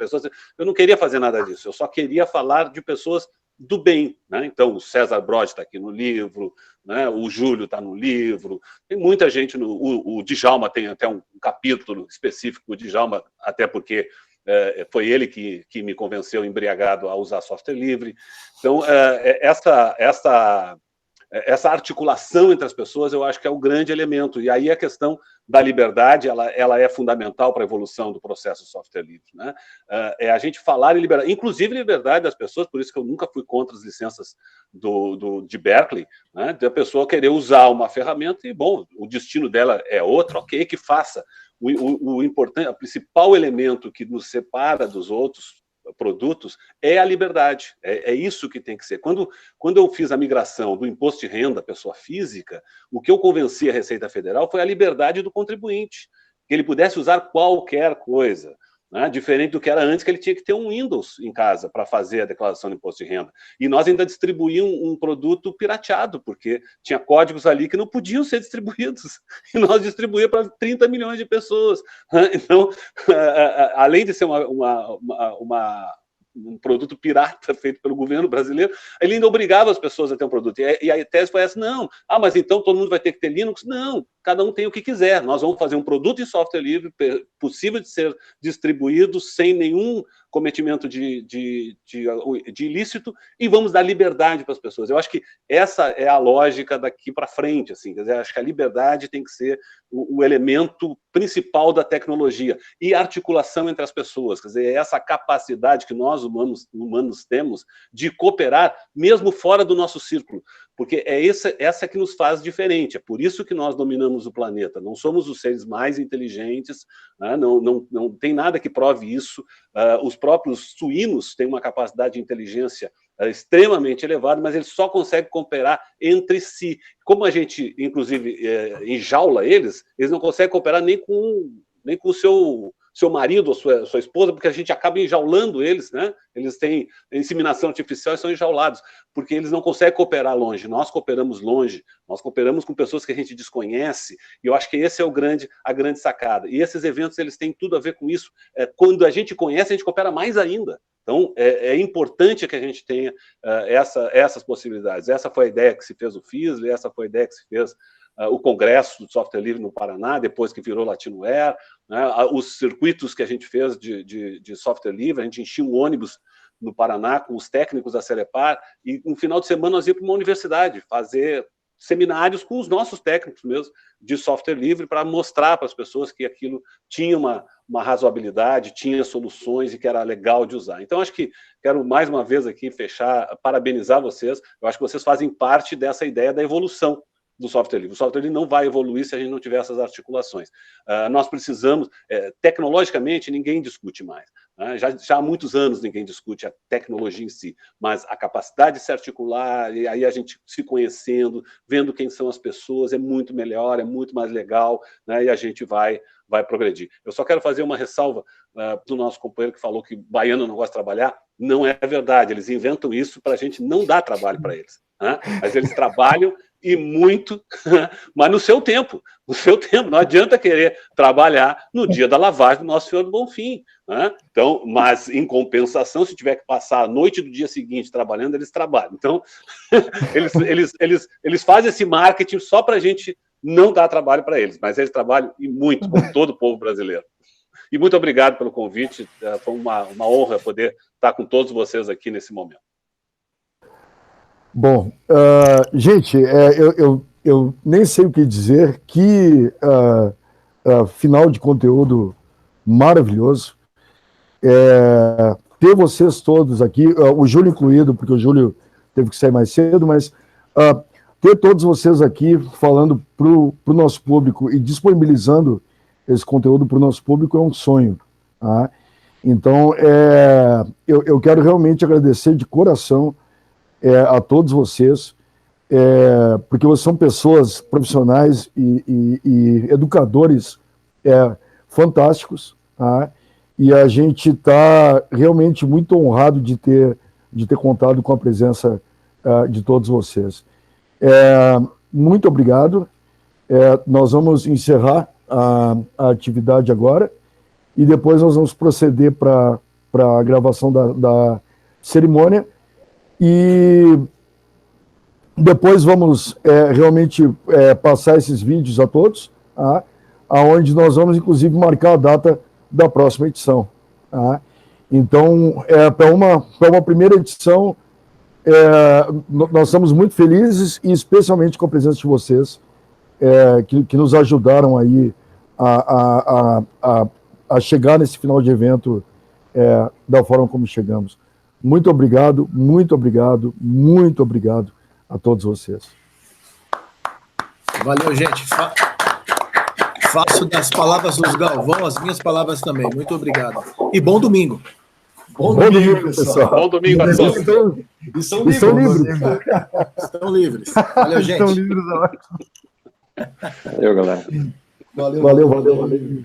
Eu não queria fazer nada disso, eu só queria falar de pessoas do bem, né? Então o César Brod está aqui no livro, né? O Júlio está no livro, tem muita gente, o Djalma tem até um capítulo específico, o Djalma, até porque foi ele que me convenceu, embriagado, a usar software livre. Então, essa articulação entre as pessoas, eu acho que é o grande elemento. E aí a questão da liberdade, ela é fundamental para a evolução do processo de software livre. Né? É a gente falar em liberdade, inclusive liberdade das pessoas, por isso que eu nunca fui contra as licenças de Berkeley, né? De a pessoa querer usar uma ferramenta e, bom, o destino dela é outro, ok, que faça. O importante, o principal elemento que nos separa dos outros produtos é a liberdade. É isso que tem que ser. Quando eu fiz a migração do imposto de renda à pessoa física, o que eu convenci a Receita Federal foi a liberdade do contribuinte, que ele pudesse usar qualquer coisa, né? Diferente do que era antes, que ele tinha que ter um Windows em casa para fazer a declaração de imposto de renda. E nós ainda distribuímos um produto pirateado, porque tinha códigos ali que não podiam ser distribuídos. E nós distribuímos para 30 milhões de pessoas. Então, além de ser um produto pirata feito pelo governo brasileiro, ele ainda obrigava as pessoas a ter um produto. E a tese foi essa, não, mas então todo mundo vai ter que ter Linux? Não, cada um tem o que quiser. Nós vamos fazer um produto de software livre, possível de ser distribuído sem nenhum cometimento de ilícito, e vamos dar liberdade para as pessoas. Eu acho que essa é a lógica daqui para frente. Assim, quer dizer, acho que a liberdade tem que ser o elemento principal da tecnologia, e a articulação entre as pessoas. Quer dizer, essa capacidade que nós humanos temos de cooperar, mesmo fora do nosso círculo, porque essa que nos faz diferente. É por isso que nós dominamos o planeta. Não somos os seres mais inteligentes, né? Não tem nada que prove isso. Os próprios suínos têm uma capacidade de inteligência extremamente elevada, mas eles só conseguem cooperar entre si. Como a gente, inclusive, enjaula eles não conseguem cooperar nem com o seu marido ou sua esposa, porque a gente acaba enjaulando eles, né? Eles têm inseminação artificial e são enjaulados, porque eles não conseguem cooperar longe. Nós cooperamos longe, nós cooperamos com pessoas que a gente desconhece, e eu acho que esse é a grande sacada. E esses eventos, eles têm tudo a ver com isso. Quando a gente conhece, a gente coopera mais ainda. Então, é importante que a gente tenha essas possibilidades. Essa foi a ideia que se fez o FISLE, essa foi a ideia que se fez o Congresso do Software Livre no Paraná, depois que virou Latinoware, né? Os circuitos que a gente fez de software livre, a gente enchia um ônibus no Paraná com os técnicos da Celepar, e no final de semana nós íamos para uma universidade fazer seminários com os nossos técnicos mesmo, de software livre, para mostrar para as pessoas que aquilo tinha uma razoabilidade, tinha soluções e que era legal de usar. Então, acho que quero mais uma vez aqui fechar, parabenizar vocês. Eu acho que vocês fazem parte dessa ideia da evolução, do software livre. O software livre não vai evoluir se a gente não tiver essas articulações. Nós precisamos, tecnologicamente, ninguém discute mais. Né? Já há muitos anos ninguém discute a tecnologia em si, mas a capacidade de se articular, e aí a gente se conhecendo, vendo quem são as pessoas, é muito melhor, é muito mais legal, né? E a gente vai progredir. Eu só quero fazer uma ressalva do nosso companheiro que falou que baiano não gosta de trabalhar. Não é verdade, eles inventam isso para a gente não dar trabalho para eles. Né? Mas eles trabalham e muito, mas no seu tempo, não adianta querer trabalhar no dia da lavagem do Nosso Senhor do Bonfim. Né? Então, mas em compensação, se tiver que passar a noite do dia seguinte trabalhando, eles trabalham. Então, eles fazem esse marketing só para a gente não dar trabalho para eles, mas eles trabalham e muito, como todo o povo brasileiro. E muito obrigado pelo convite, foi uma honra poder estar com todos vocês aqui nesse momento. Bom, gente, eu nem sei o que dizer, que final de conteúdo maravilhoso. Ter vocês todos aqui, o Júlio incluído, porque o Júlio teve que sair mais cedo, mas ter todos vocês aqui falando para o nosso público e disponibilizando esse conteúdo para o nosso público é um sonho. Tá? Então, eu quero realmente agradecer de coração a todos vocês, porque vocês são pessoas profissionais e educadores fantásticos, tá? E a gente está realmente muito honrado de ter contado com a presença de todos vocês. Muito obrigado. Nós vamos encerrar a atividade agora e depois nós vamos proceder para a gravação da cerimônia e depois vamos realmente passar esses vídeos a todos, tá? Aonde nós vamos inclusive marcar a data da próxima edição. Tá? Então, para uma primeira edição, nós estamos muito felizes e especialmente com a presença de vocês, que nos ajudaram aí a chegar nesse final de evento da forma como chegamos. Muito obrigado, muito obrigado, muito obrigado a todos vocês. Valeu, gente. Faço das palavras dos Galvão as minhas palavras também. Muito obrigado. E bom domingo. Bom domingo, pessoal. Bom domingo a todos. Estão livres. Estão livres. Valeu, gente. Estão livres, ótimo. Valeu, galera. Valeu.